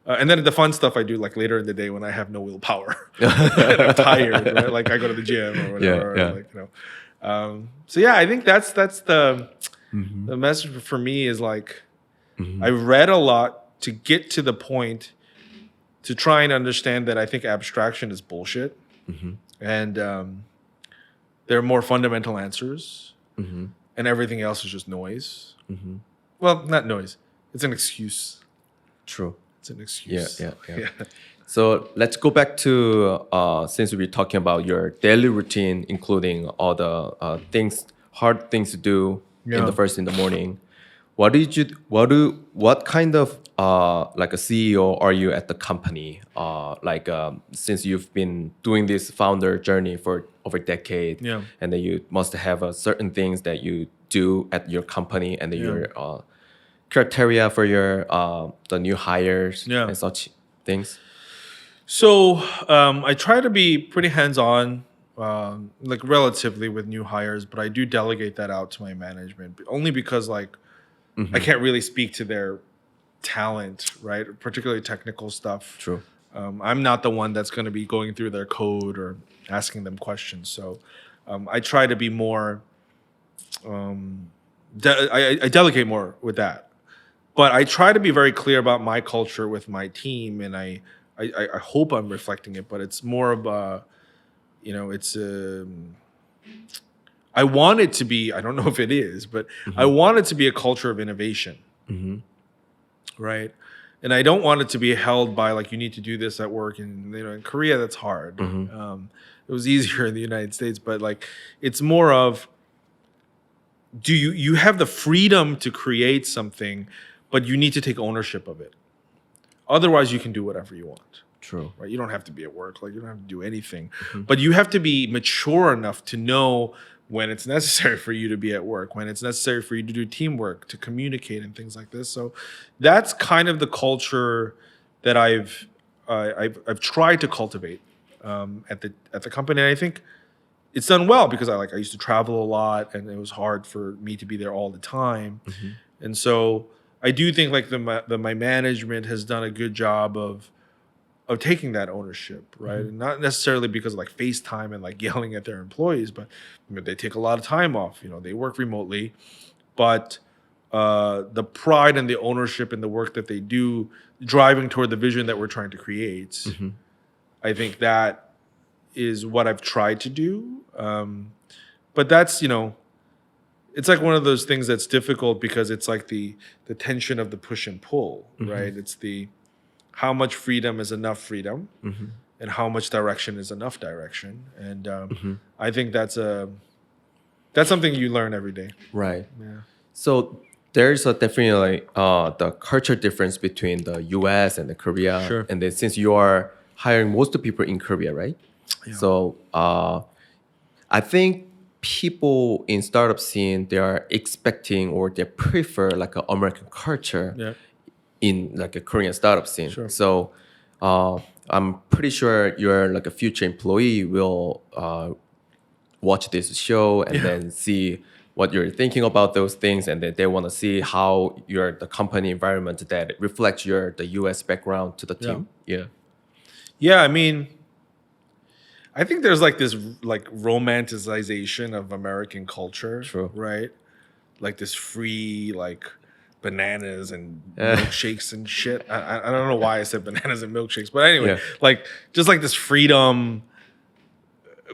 And then the fun stuff I do like later in the day when I have no willpower. And I'm tired, right? Like I go to the gym or whatever. Yeah. Like, so yeah, I think that's the message for me is like I read a lot to get to the point to try and understand that I think abstraction is bullshit. And there are more fundamental answers. And everything else is just noise. Well, not noise. It's an excuse. True. It's an excuse. Yeah. So let's go back to since we're talking about your daily routine, including all the hard things to do in the morning. What kind of like a CEO are you at the company? Since you've been doing this founder journey for over a decade, and then you must have certain things that you do at your company, and then your criteria for your the new hires and such things. So I try to be pretty hands-on, like relatively with new hires, but I do delegate that out to my management only because like I can't really speak to their talent, right? Particularly technical stuff. True. I'm not the one that's going to be going through their code or asking them questions. So I try to be more. I delegate more with that, but I try to be very clear about my culture with my team, and I hope I'm reflecting it. But it's more of a, it's I want it to be. I don't know if it is, but I want it to be a culture of innovation, right? And I don't want it to be held by like you need to do this at work, and in Korea that's hard. It was easier in the United States, but like it's more of do you have the freedom to create something, but you need to take ownership of it. Otherwise, you can do whatever you want. True. Right? You don't have to be at work. Like you don't have to do anything, but you have to be mature enough to know when it's necessary for you to be at work, when it's necessary for you to do teamwork, to communicate and things like this. So that's kind of the culture that I've tried to cultivate at the company. And I think it's done well because I used to travel a lot, and it was hard for me to be there all the time. And so I do think like my management has done a good job of taking that ownership, right? And not necessarily because of like FaceTime and like yelling at their employees, but they take a lot of time off. They work remotely, but the pride and the ownership in the work that they do, driving toward the vision that we're trying to create, I think that is what I've tried to do. But that's, it's like one of those things that's difficult because it's like the tension of the push and pull, right? It's the how much freedom is enough freedom, and how much direction is enough direction. And I think that's something you learn every day. Right. Yeah. So there's definitely the culture difference between the US and the Korea. Sure. And then since you are hiring most of the people in Korea, right? Yeah. So I think people in startup scene, they are expecting or they prefer like an American culture in like a Korean startup scene. Sure. So I'm pretty sure your like a future employee will watch this show and then see what you're thinking about those things, and then they want to see how the company environment that reflects the US background to the team. Yeah, I mean, I think there's like this like romanticization of American culture, True. Right? Like this free like bananas and milkshakes and shit. I don't know why I said bananas and milkshakes, but anyway, like just like this freedom.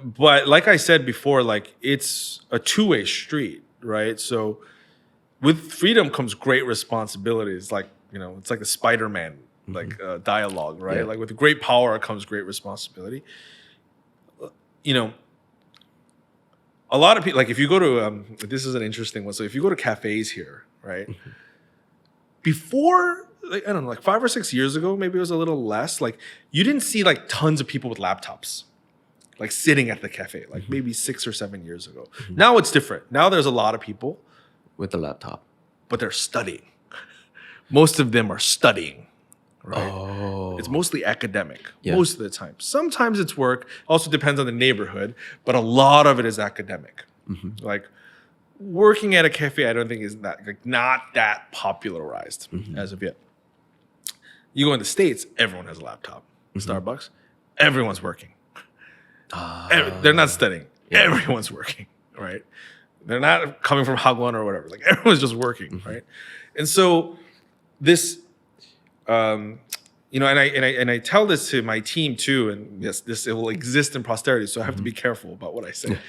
But like I said before, like it's a two-way street, right? So with freedom comes great responsibilities. Like it's like the Spider-Man like dialogue, right? Yeah. Like with great power comes great responsibility. A lot of people, like if you go to, this is an interesting one. So if you go to cafes here, right? Before, like, I don't know, like 5 or 6 years ago, maybe it was a little less. Like you didn't see like tons of people with laptops. like sitting at the cafe, like maybe 6 or 7 years ago. Now it's different. Now there's a lot of people, With the laptop. but they're studying. Most of them are studying, right? Oh. It's mostly academic Yeah. most of the time. Sometimes it's work. Also depends on the neighborhood, but a lot of it is academic. Like working at a cafe, I don't think is not that popularized as of yet. You go in the States, everyone has a laptop. Starbucks, everyone's working. They're not studying. Everyone's working, right? They're not coming from Hagwon or whatever. Like everyone's just working, right? And so this, you know, and I tell this to my team too. And yes, it will exist in posterity. So I have to be careful about what I say.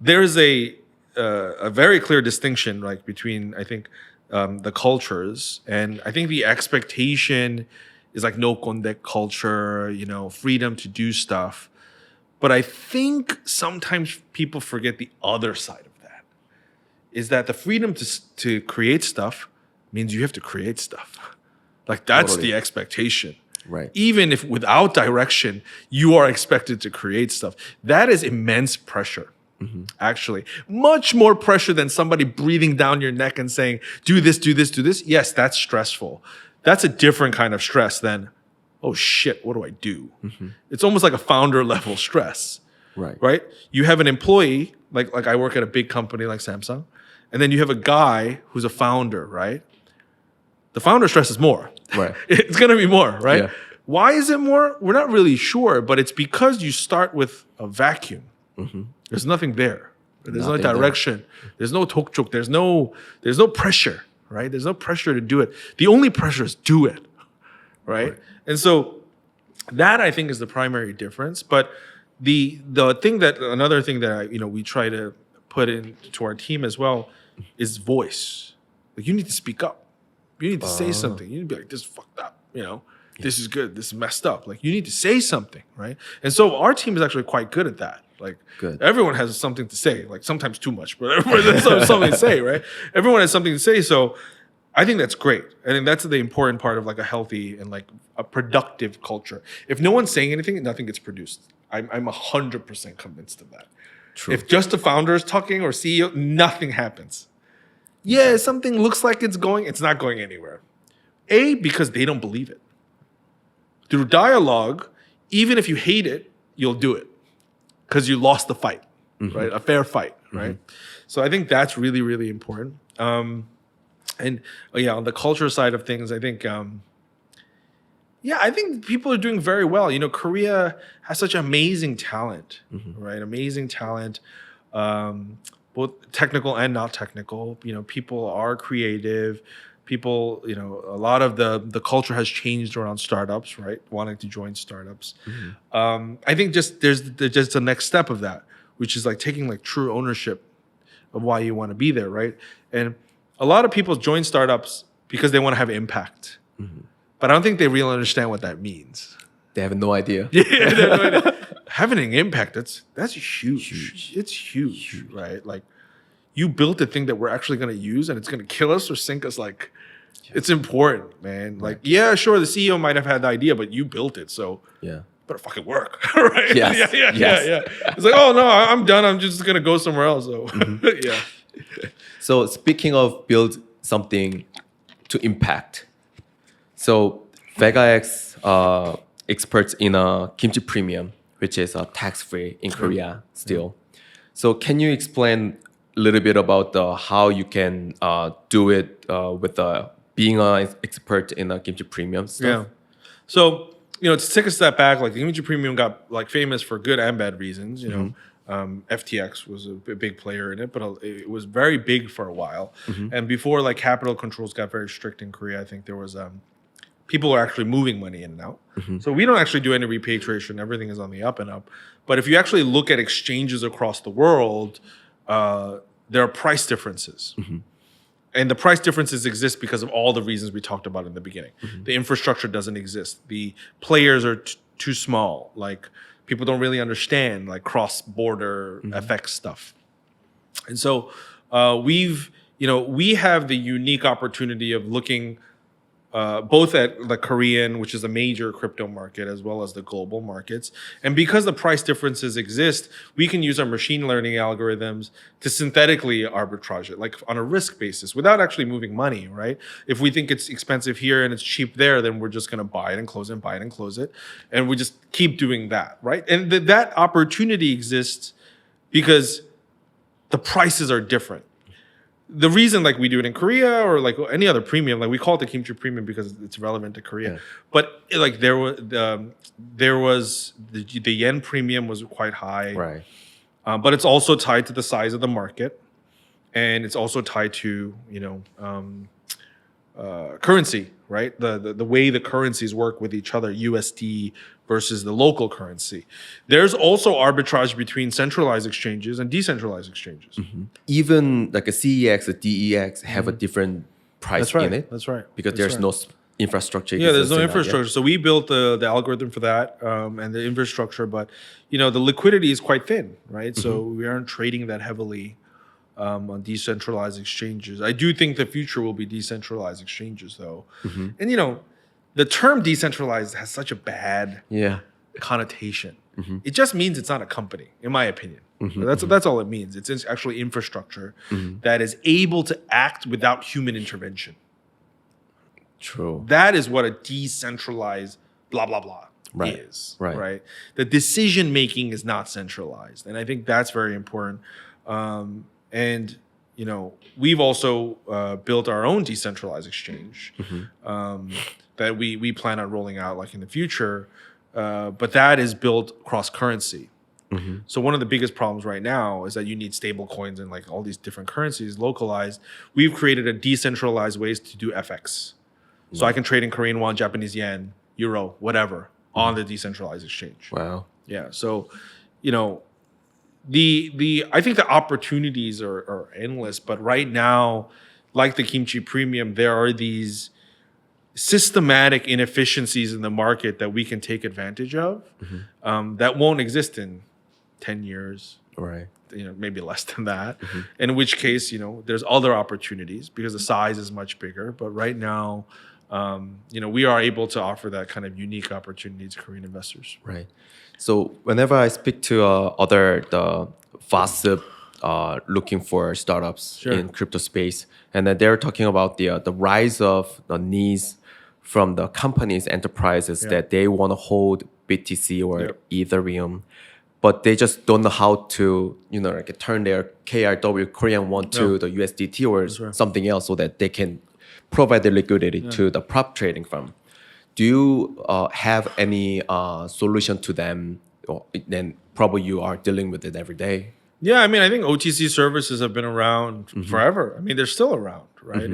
There's a very clear distinction, like between I think the cultures, and I think the expectation is like no konde culture, you know, freedom to do stuff. But I think sometimes people forget the other side of that, is that the freedom to create stuff means you have to create stuff. Like that's Totally. the expectation. Right. Even if without direction, you are expected to create stuff. That is immense pressure. Actually, much more pressure than somebody breathing down your neck and saying, do this, do this, do this. Yes, that's stressful. That's a different kind of stress than, oh shit, what do I do? It's almost like a founder level stress, Right. right? You have an employee, like I work at a big company like Samsung, and then you have a guy who's a founder, right? The founder stress is more. Right. It's going to be more, right? Yeah. Why is it more? We're not really sure, but it's because you start with a vacuum. There's nothing there. There's Nothing no there. direction. There's no tokchuk. There's no pressure, right? There's no pressure to do it. The only pressure is do it, right? And so that I think is the primary difference. But the another thing that we try to put into our team as well is voice. Like you need to speak up. You need to say something. You need to be like, this is fucked up, you know? This is good. This is messed up. Like you need to say something, right? And so our team is actually quite good at that. Like Good. everyone has something to say, like sometimes too much, but everyone has something to say, right? Everyone has something to say. So I think that's great. I think that's the important part of like a healthy and like a productive culture. If no one's saying anything, nothing gets produced. I'm 100% convinced of that. True. If just the founder is talking or CEO, nothing happens. Yeah, something looks like it's not going anywhere. Because they don't believe it. Through dialogue, even if you hate it, you'll do it because you lost the fight, right? A fair fight, right? So I think that's really, really important. And on the culture side of things, I think, I think people are doing very well. You know, Korea has such amazing talent, right? Amazing talent, both technical and not technical. You know, people are creative. People, you know, a lot of the culture has changed around startups, right? Wanting to join startups. I think there's just the next step of that, which is like taking like true ownership of why you want to be there, right? And a lot of people join startups because they want to have impact, but I don't think they really understand what that means. They have no idea. Having an impact, that's huge. It's huge, right? Like you built a thing that we're actually going to use and it's going to kill us or sink us. Like it's important, man. Like, yeah, sure, the CEO might have had the idea, but you built it. So Yeah. better fucking work, right? Yes. Yeah. It's like, oh no, I'm done. I'm just going to go somewhere else. So yeah. So speaking of build something to impact, so VegaX experts in a kimchi premium, which is tax-free in Korea still. So can you explain a little bit about how you can do it with being an expert in a kimchi premium stuff? Yeah. So, you know, to take a step back, like the Kimchi Premium got like famous for good and bad reasons. You know, FTX was a big player in it, but it was very big for a while. And before like capital controls got very strict in Korea, I think there was people are actually moving money in and out. So we don't actually do any repatriation. Everything is on the up and up. But if you actually look at exchanges across the world, there are price differences. And the price differences exist because of all the reasons we talked about in the beginning. The infrastructure doesn't exist. The players are too small. Like people don't really understand like cross-border FX stuff. And so we have the unique opportunity of looking both at the Korean, which is a major crypto market, as well as the global markets. And because the price differences exist, we can use our machine learning algorithms to synthetically arbitrage it, like on a risk basis, without actually moving money, right? If we think it's expensive here and it's cheap there, then we're just going to buy it and close it and buy it and close it. And we just keep doing that, right? And that opportunity exists because the prices are different. The reason like we do it in Korea or like any other premium, like we call it the kimchi premium because it's relevant to Korea. Yeah. But like there was the yen premium was quite high, Right. but it's also tied to the size of the market, and it's also tied to currency, right? The way the currencies work with each other, USD versus the local currency. There's also arbitrage between centralized exchanges and decentralized exchanges. Even like a CEX, a DEX have a different price That's right. in it. That's right. Because That's there's right. no infrastructure. Yeah, there's no existing out yet. infrastructure. So we built the algorithm for that and the infrastructure, but the liquidity is quite thin, right? So we aren't trading that heavily on decentralized exchanges. I do think the future will be decentralized exchanges, though. And the term decentralized has such a bad Yeah. connotation. It just means it's not a company, in my opinion. That's all it means. It's actually infrastructure that is able to act without human intervention. True. That is what a decentralized blah blah blah Right. is. Right. The decision making is not centralized, and I think that's very important. And we've also built our own decentralized exchange that we plan on rolling out like in the future. But that is built cross currency. So one of the biggest problems right now is that you need stable coins and like all these different currencies localized. We've created a decentralized ways to do FX. So I can trade in Korean won, Japanese yen, euro, whatever on the decentralized exchange. Wow. Yeah. So, I think the opportunities are endless, but right now, like the kimchi premium, there are these systematic inefficiencies in the market that we can take advantage of that won't exist in 10 years. Right. Maybe less than that. In which case, there's other opportunities because the size is much bigger. But right now, we are able to offer that kind of unique opportunity to Korean investors. Right. So whenever I speak to the FASIP looking for startups Sure. in crypto space, and then they're talking about the rise of the needs from the companies, enterprises that they want to hold BTC or Yep. Ethereum, but they just don't know how to like turn their KRW Korean won to the USDT or something else so that they can provide the liquidity to the prop trading firm. Do you have any solution to them? Or then probably you are dealing with it every day. Yeah, I mean, I think OTC services have been around forever. I mean, they're still around, right?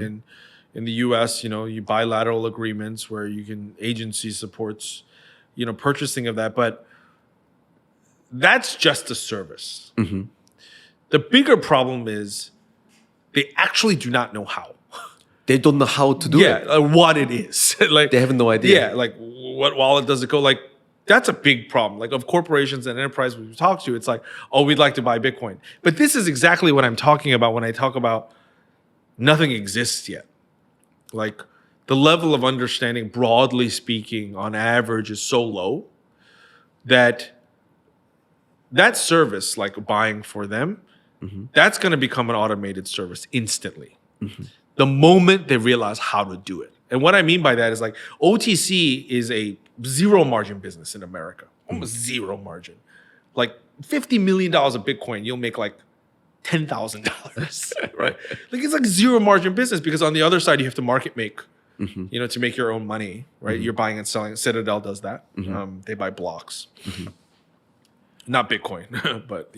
In the U.S., you bilateral agreements where you can agency supports, purchasing of that, but that's just a service. The bigger problem is they actually do not know how. They don't know how to do it. What it is. Like They have no idea. Yeah, like what wallet does it go? Like that's a big problem. Like of corporations and enterprises we talk to, it's like, oh, we'd like to buy Bitcoin. But this is exactly what I'm talking about when I talk about nothing exists yet. Like the level of understanding, broadly speaking, on average is so low that service, like buying for them, that's going to become an automated service instantly. The moment they realize how to do it. And what I mean by that is like OTC is a zero margin business in America, almost zero margin. Like $50 million of Bitcoin, you'll make like $10,000, right? Like it's like zero margin business because on the other side, you have to market make, to make your own money, right? You're buying and selling. Citadel does that. They buy blocks, not Bitcoin, but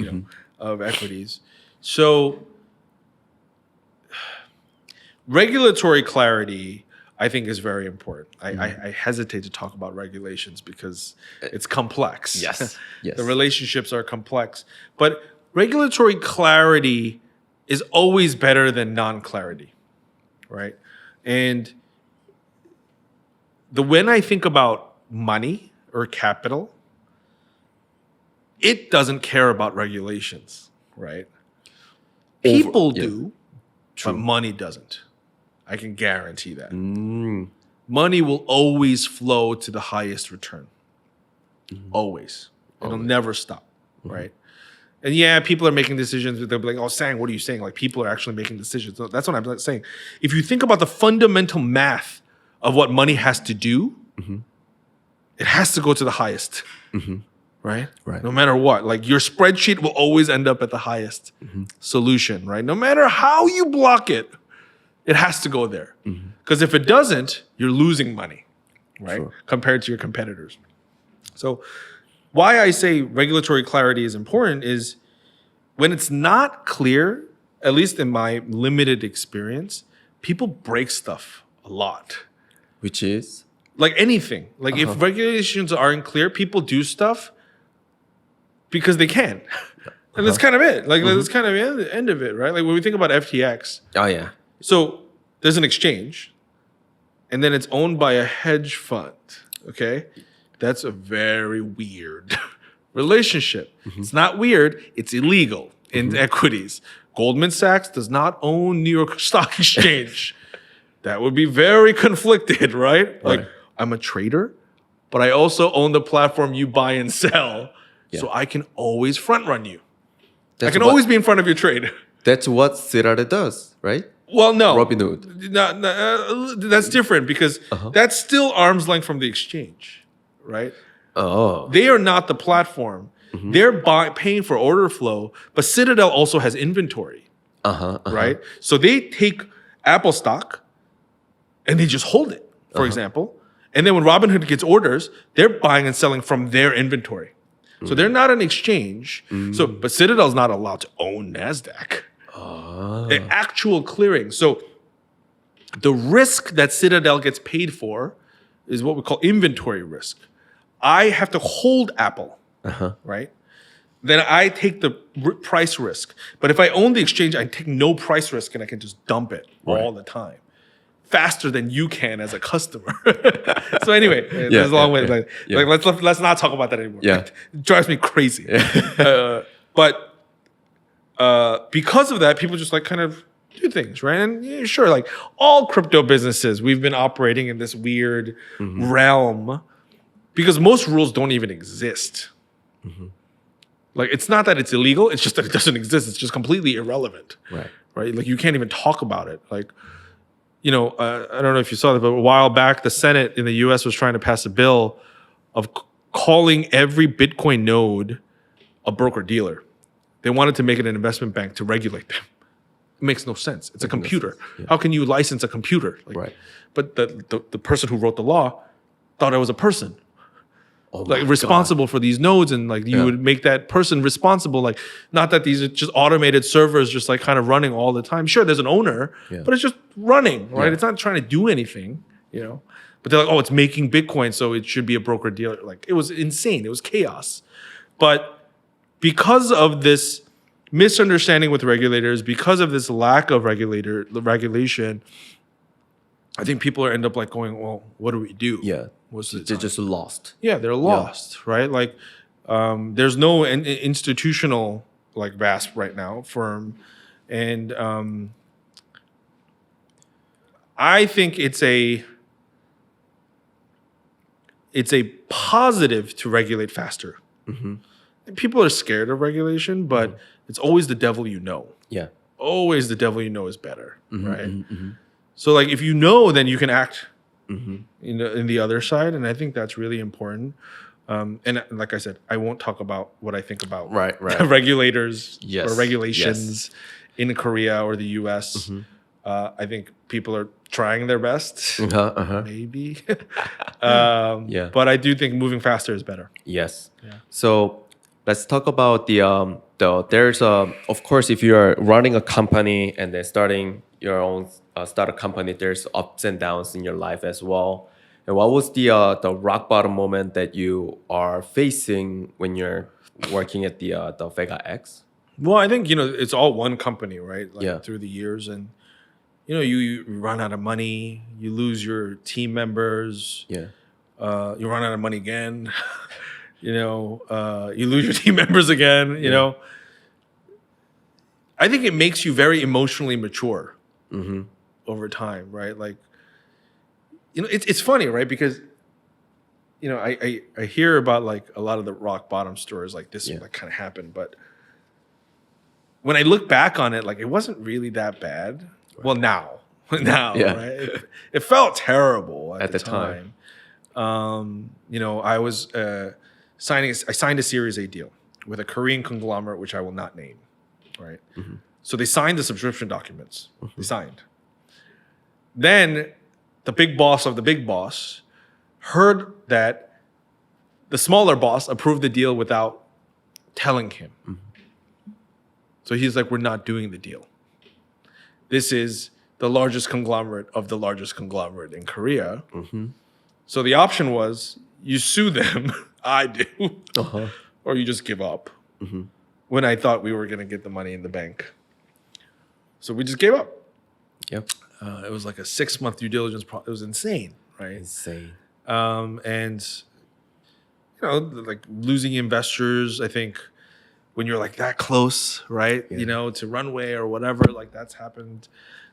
of equities. So regulatory clarity, I think, is very important. I hesitate to talk about regulations because it's complex. Yes. The relationships are complex. But regulatory clarity is always better than non-clarity, right? And when I think about money or capital, it doesn't care about regulations, right? People do, but money doesn't. I can guarantee that. money will always flow to the highest return. Always. It'll never stop, right? And yeah, people are making decisions. They'll be like, "Oh, Sang, what are you saying?" Like people are actually making decisions. So that's what I'm saying. If you think about the fundamental math of what money has to do, it has to go to the highest, right? Right. No matter what, like your spreadsheet will always end up at the highest solution, right? No matter how you block it, it has to go there. Because if it doesn't, you're losing money, right? Sure. Compared to your competitors. So why I say regulatory clarity is important is when it's not clear, at least in my limited experience, people break stuff a lot. Which is Like anything. Like if regulations aren't clear, people do stuff because they can. And that's kind of it. Like that's kind of the end of it, right? Like when we think about FTX, oh yeah. so there's an exchange, and then it's owned by a hedge fund. Okay, that's a very weird relationship. It's not weird; it's illegal in equities. Goldman Sachs does not own New York Stock Exchange. That would be very conflicted, right? Like Right. I'm a trader, but I also own the platform you buy and sell, Yeah. so I can always front run you. That's I can what, always be in front of your trade. That's what Citadel does, right? Well, no. Robinhood. That's different because that's still arm's length from the exchange, right? Oh. They are not the platform. They're paying for order flow, but Citadel also has inventory, right? So they take Apple stock and they just hold it, for example. And then when Robinhood gets orders, they're buying and selling from their inventory. So they're not an exchange. So, but Citadel's not allowed to own NASDAQ. The actual clearing. So the risk that Citadel gets paid for is what we call inventory risk. I have to hold Apple, right? Then I take the price risk. But if I own the exchange, I take no price risk and I can just dump it all the time. Faster than you can as a customer. So anyway, there's a long way. Like let's not talk about that anymore. Yeah. It drives me crazy. But because of that, people just like kind of do things, right? And yeah, sure, like all crypto businesses, we've been operating in this weird realm because most rules don't even exist. Like it's not that it's illegal; it's just that it doesn't exist. It's just completely irrelevant, right? Like you can't even talk about it. Like, you know, I don't know if you saw that, but a while back, the Senate in the U.S. was trying to pass a bill of calling every Bitcoin node a broker dealer. They wanted to make it an investment bank to regulate them. It makes no sense. It's a computer. How can you license a computer? Like, Right. But the person who wrote the law thought it was a person, Oh my like responsible for these nodes, and like you would make that person responsible. Like not that these are just automated servers, just like kind of running all the time. Sure, there's an owner, but it's just running, right? Yeah. It's not trying to do anything, you know. But they're like, oh, it's making Bitcoin, so it should be a broker dealer. Like it was insane. It was chaos. But because of this misunderstanding with regulators, because of this lack of regulation, I think people end up like going, well, what do we do? Yeah. What's the They're time? just lost. Yeah, they're lost, right? Like, there's no institutional like VASP right now firm, and I think it's a positive to regulate faster. And people are scared of regulation, but it's always the devil you know. Yeah. Always the devil you know is better, right? So like if you know, then you can act. In the other side, and I think that's really important. And like I said, I won't talk about what I think about Right. regulators Yes, or regulations in Korea or the U.S. I think people are trying their best, maybe. Yeah. But I do think moving faster is better. Yes. So let's talk about the there's of course if you're running a company and then starting your own startup company, there's ups and downs in your life as well. And what was the rock bottom moment that you are facing when you're working at the Vega X? Well, I think it's all one company, right? Like, Yeah. through the years, and you run out of money, you lose your team members. Yeah. You run out of money again. You lose your team members again. You know, I think it makes you very emotionally mature over time, right? Like, it's funny, right? Because I hear about like a lot of the rock bottom stories, like this like kind of happened, but when I look back on it, like it wasn't really that bad. Right. Well, now, right? It felt terrible at the time. I was I signed a Series A deal with a Korean conglomerate, which I will not name, right? Mm-hmm. So they signed the subscription documents. Mm-hmm. They signed. Then the big boss of the big boss heard that the smaller boss approved the deal without telling him. Mm-hmm. So he's like, we're not doing the deal. This is the largest conglomerate of the largest conglomerate in Korea. Mm-hmm. So the option was you sue them, I do, or you just give up. Mm-hmm. When I thought we were going to get the money in the bank. So we just gave up. Yep. It was like a 6-month due diligence. It was insane, right? Insane. And, like losing investors, I think when you're like that close, right? Yeah. To runway or whatever, like that's happened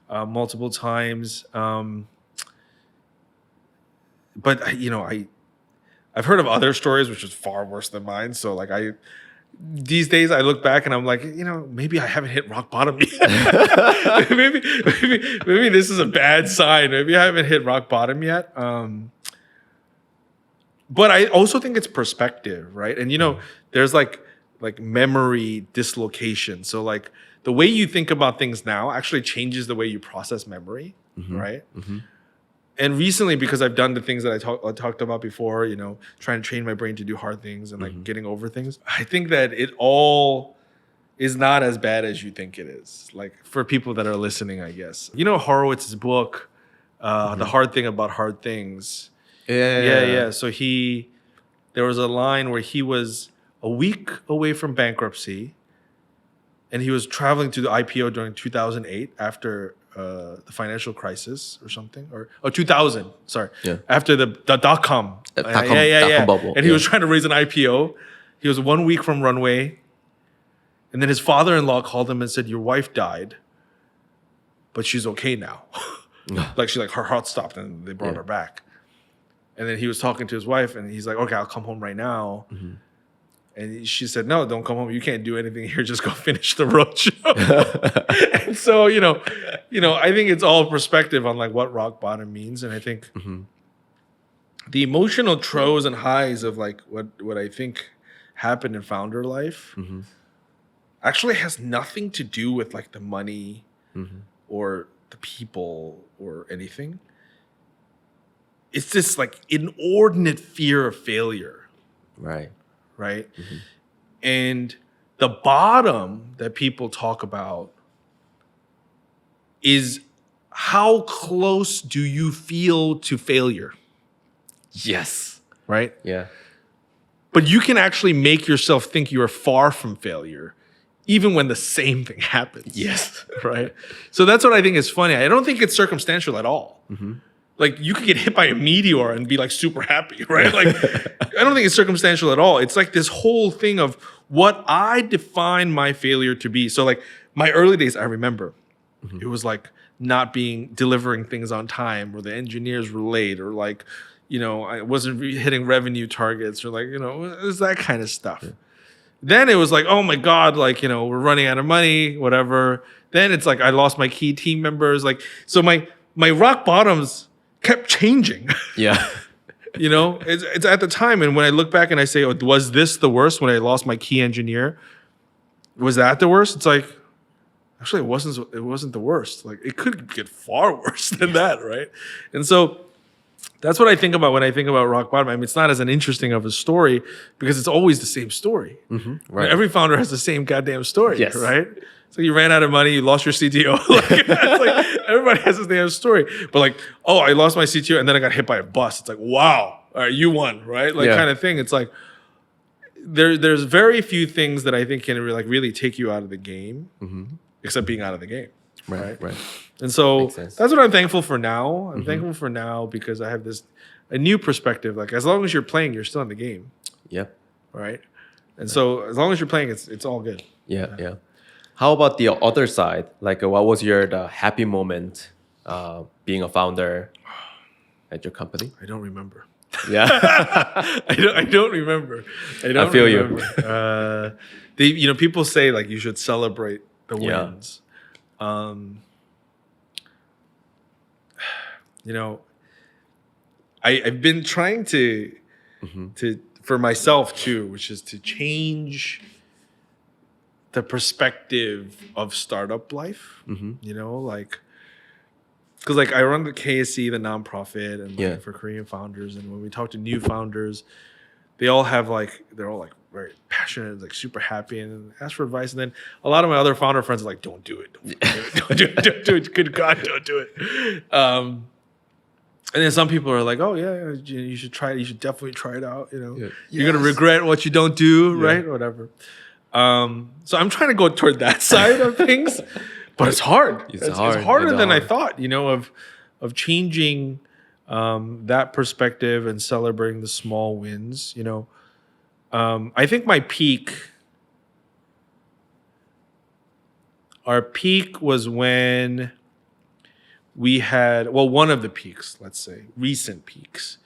multiple times. But, I've heard of other stories, which is far worse than mine. So like these days I look back and I'm like, maybe I haven't hit rock bottom yet. maybe this is a bad sign. Maybe I haven't hit rock bottom yet. But I also think it's perspective, right? And there's like memory dislocation. So like the way you think about things now actually changes the way you process memory, mm-hmm. right? Mm-hmm. And recently, because I've done the things that I talked about before, trying to train my brain to do hard things and like mm-hmm. getting over things, I think that it all is not as bad as you think it is. Like for people that are listening, I guess. Horowitz's book, mm-hmm. The Hard Thing About Hard Things. Yeah. So there was a line where he was a week away from bankruptcy, and he was traveling to the IPO during 2008 after the financial crisis or something, or 2000. Sorry, after the dot-com bubble, and he was trying to raise an IPO. He was 1 week from runway, and then his father-in-law called him and said, "Your wife died, but she's okay now." Her heart stopped, and they brought her back. And then he was talking to his wife, and he's like, "Okay, I'll come home right now." Mm-hmm. And she said, "No, don't come home. You can't do anything here. Just go finish the roadshow." And so, I think it's all perspective on like what rock bottom means. And I think mm-hmm. the emotional lows and highs of like what I think happened in founder life mm-hmm. actually has nothing to do with like the money mm-hmm. or the people or anything. It's this like inordinate fear of failure. Right. Mm-hmm. And the bottom that people talk about is how close do you feel to failure? Yes. Right? Yeah. But you can actually make yourself think you are far from failure even when the same thing happens. Yes. Right? So that's what I think is funny. I don't think it's circumstantial at all. Mm-hmm. Like you could get hit by a meteor and be like super happy, right? Like I don't think it's circumstantial at all. It's like this whole thing of what I define my failure to be. So like my early days, I remember mm-hmm. it was like not delivering things on time, or the engineers were late, or like, I wasn't hitting revenue targets, or like, it was that kind of stuff. Yeah. Then it was like, oh my God, like, we're running out of money, whatever. Then it's like I lost my key team members. Like, so my rock bottoms kept changing. Yeah. It's at the time. And when I look back and I say, oh, was this the worst when I lost my key engineer? Was that the worst? It's like, actually, it wasn't the worst. Like it could get far worse than that, right? And so that's what I think about when I think about rock bottom. I mean, it's not as an interesting of a story because it's always the same story. Mm-hmm. Right. Every founder has the same goddamn story, yes. right? So you ran out of money, you lost your CTO. It's like everybody has this damn story. But like, oh, I lost my CTO and then I got hit by a bus. It's like, wow, all right, you won, right? Like kind of thing. It's like there's very few things that I think can really take you out of the game, mm-hmm. except being out of the game. Right. And so that's what I'm thankful for now. I'm mm-hmm. thankful for now because I have a new perspective. Like as long as you're playing, you're still in the game. Yep. Right. And so as long as you're playing, it's all good. Yeah. How about the other side? Like, what was the happy moment being a founder at your company? I don't remember. Yeah. I don't remember. I don't feel you. remember. People say like you should celebrate the Yeah. wins. I've been trying to for myself too, which is to change the perspective of startup life. Because like I run the KSC, the nonprofit, and like, for Korean founders, and when we talk to new founders, they're all very passionate, like super happy, and ask for advice. And then a lot of my other founder friends are like, "Don't do it, don't do it, good God, don't do it." And then some people are like, "Oh yeah, you should try it. You should definitely try it out. You're gonna regret what you don't do, right? Whatever." So I'm trying to go toward that side of things. But it's hard. It's harder than I thought, of changing that perspective and celebrating the small wins. I think our peak was when we had, one of the peaks, let's say, recent peaks,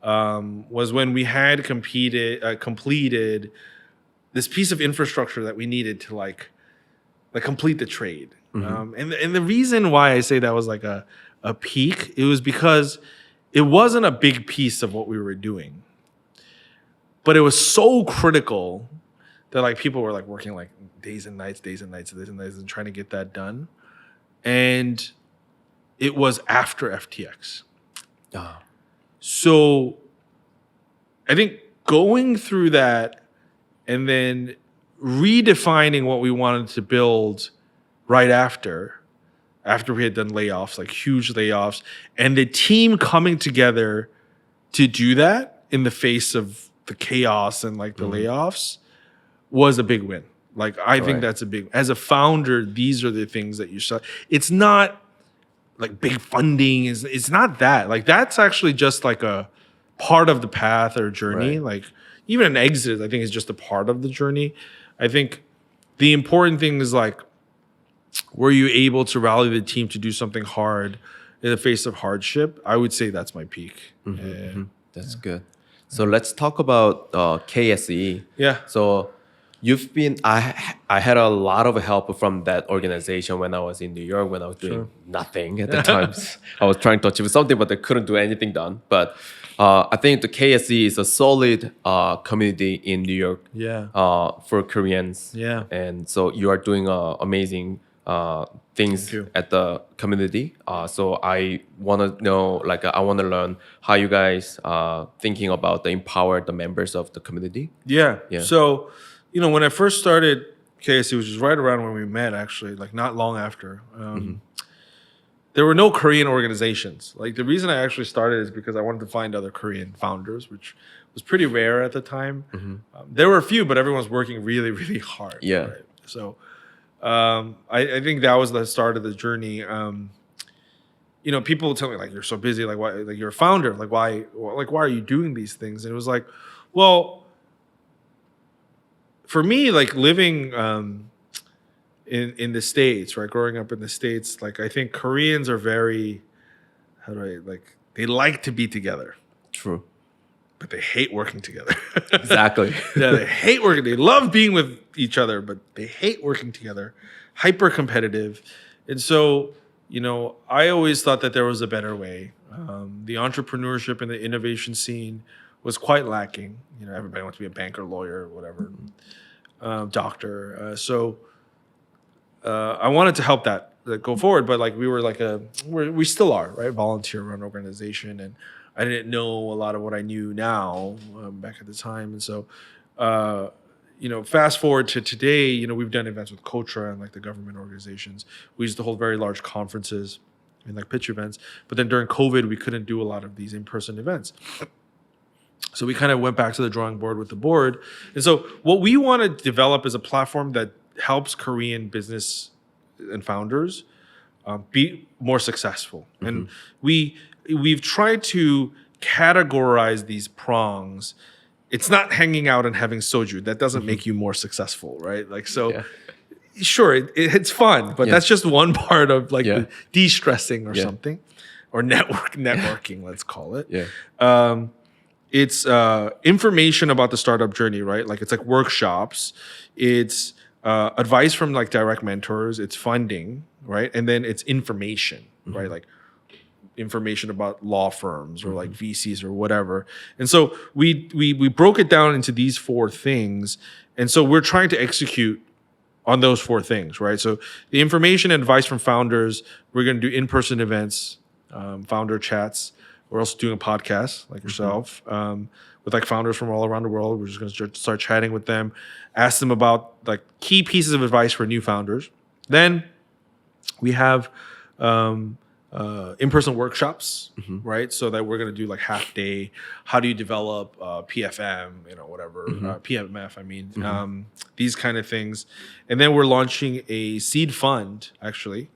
was when we had completed this piece of infrastructure that we needed to like complete the trade. And the reason why I say that was like a peak, it was because it wasn't a big piece of what we were doing, but it was so critical that like people were like working like days and nights and trying to get that done. And it was after FTX. So I think going through that and then redefining what we wanted to build right after we had done layoffs, like huge layoffs, and the team coming together to do that in the face of the chaos and like the layoffs was a big win. Like I think that's a big, as a founder, these are the things that you saw. It's not like big funding, it's not that. Like that's actually just like a part of the path or journey. Like even an exit, I think, is just a part of the journey. I think the important thing is like, were you able to rally the team to do something hard in the face of hardship? I would say that's my peak. That's good. So let's talk about KSE. Yeah. So you've been, I had a lot of help from that organization when I was in New York, when I was doing nothing at the time. I was trying to achieve something, but I couldn't do anything done. But I think the KSE is a solid community in New York for Koreans. Yeah. And so you are doing amazing things at the community. So I want to know, like, I want to learn how you guys thinking about the empower the members of the community. Yeah. So, when I first started KSE, which is right around when we met, actually, like not long after, there were no Korean organizations. Like the reason I actually started is because I wanted to find other Korean founders, which was pretty rare at the time. There were a few, but everyone was working really, really hard. Yeah. Right? So I think that was the start of the journey. People would tell me like, you're so busy, like why, like you're a founder, like why are you doing these things? And it was like, well, for me, like living in the States, right, growing up in the States, like I think Koreans are very, they like to be together. True. But they hate working together. Exactly. They hate working. They love being with each other, but they hate working together. Hyper competitive. And so, I always thought that there was a better way. The entrepreneurship and the innovation scene was quite lacking. Everybody wants to be a banker, lawyer, whatever, doctor. So I wanted to help that go forward, but like we were like we still are, right? Volunteer-run organization, and I didn't know a lot of what I knew now back at the time. And so, fast forward to today, we've done events with Kotra and like the government organizations. We used to hold very large conferences and like pitch events. But then during COVID, we couldn't do a lot of these in-person events. So we kind of went back to the drawing board with the board. And so what we want to develop is a platform that helps Korean business and founders be more successful. And we've tried to categorize these prongs. It's not hanging out and having soju. That doesn't make you more successful, right? Like, so sure, it's fun, but that's just one part of like the de-stressing or something. or networking, let's call it. Yeah. It's information about the startup journey, right? Like it's like workshops, it's advice from like direct mentors, it's funding, right? And then it's information, right? Like information about law firms or like VCs or whatever. And so we broke it down into these four things, and so we're trying to execute on those four things, right? So the information and advice from founders, we're going to do in-person events, founder chats. We're also doing a podcast like yourself with like founders from all around the world. We're just going to start chatting with them, ask them about like key pieces of advice for new founders. Then we have in-person workshops, right? So that we're going to do like half day. How do you develop PFM, whatever, PMF, I mean, these kind of things. And then we're launching a seed fund, actually.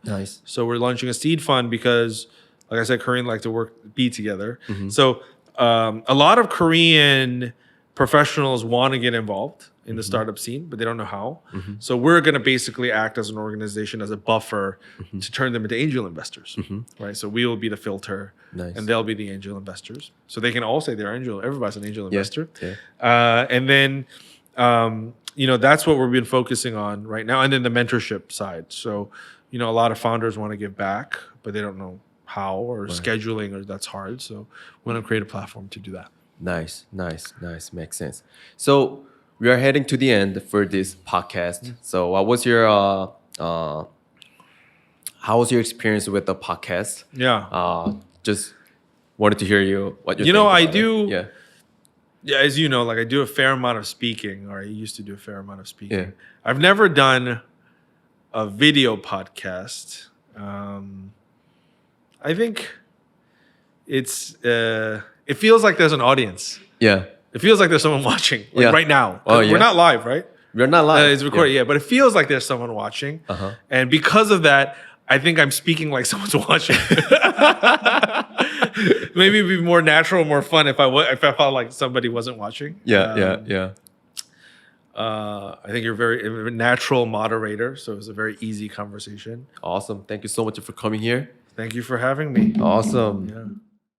Nice. So we're launching a seed fund because, like I said, Koreans like to be together. So a lot of Korean professionals want to get involved in the startup scene, but they don't know how. So we're going to basically act as an organization, as a buffer to turn them into angel investors, right? So we will be the filter, Nice. and they'll be the angel investors. So they can all say they're angel. Everybody's an angel investor. Yeah. And then, that's what we've been focusing on right now. And then the mentorship side. So, a lot of founders want to give back, but they don't know how, or scheduling, or that's hard. So we want to create a platform to do that. Nice. Makes sense. So we are heading to the end for this podcast. So what was your how was your experience with the podcast? Yeah. Just wanted to hear what you I think about do. it. Yeah. Yeah, as you know, like I do a fair amount of speaking, or I used to do a fair amount of speaking. Yeah. I've never done a video podcast. I think it feels like there's an audience. Yeah. It feels like there's someone watching right now. Oh, yeah. We're not live, right? We're not live. It's recorded, yeah, but it feels like there's someone watching. And because of that, I think I'm speaking like someone's watching. Maybe it'd be more natural, more fun if I felt like somebody wasn't watching. Yeah. I think you're a very natural moderator, so it was a very easy conversation. Awesome. Thank you so much for coming here. Thank you for having me. Awesome. Yeah.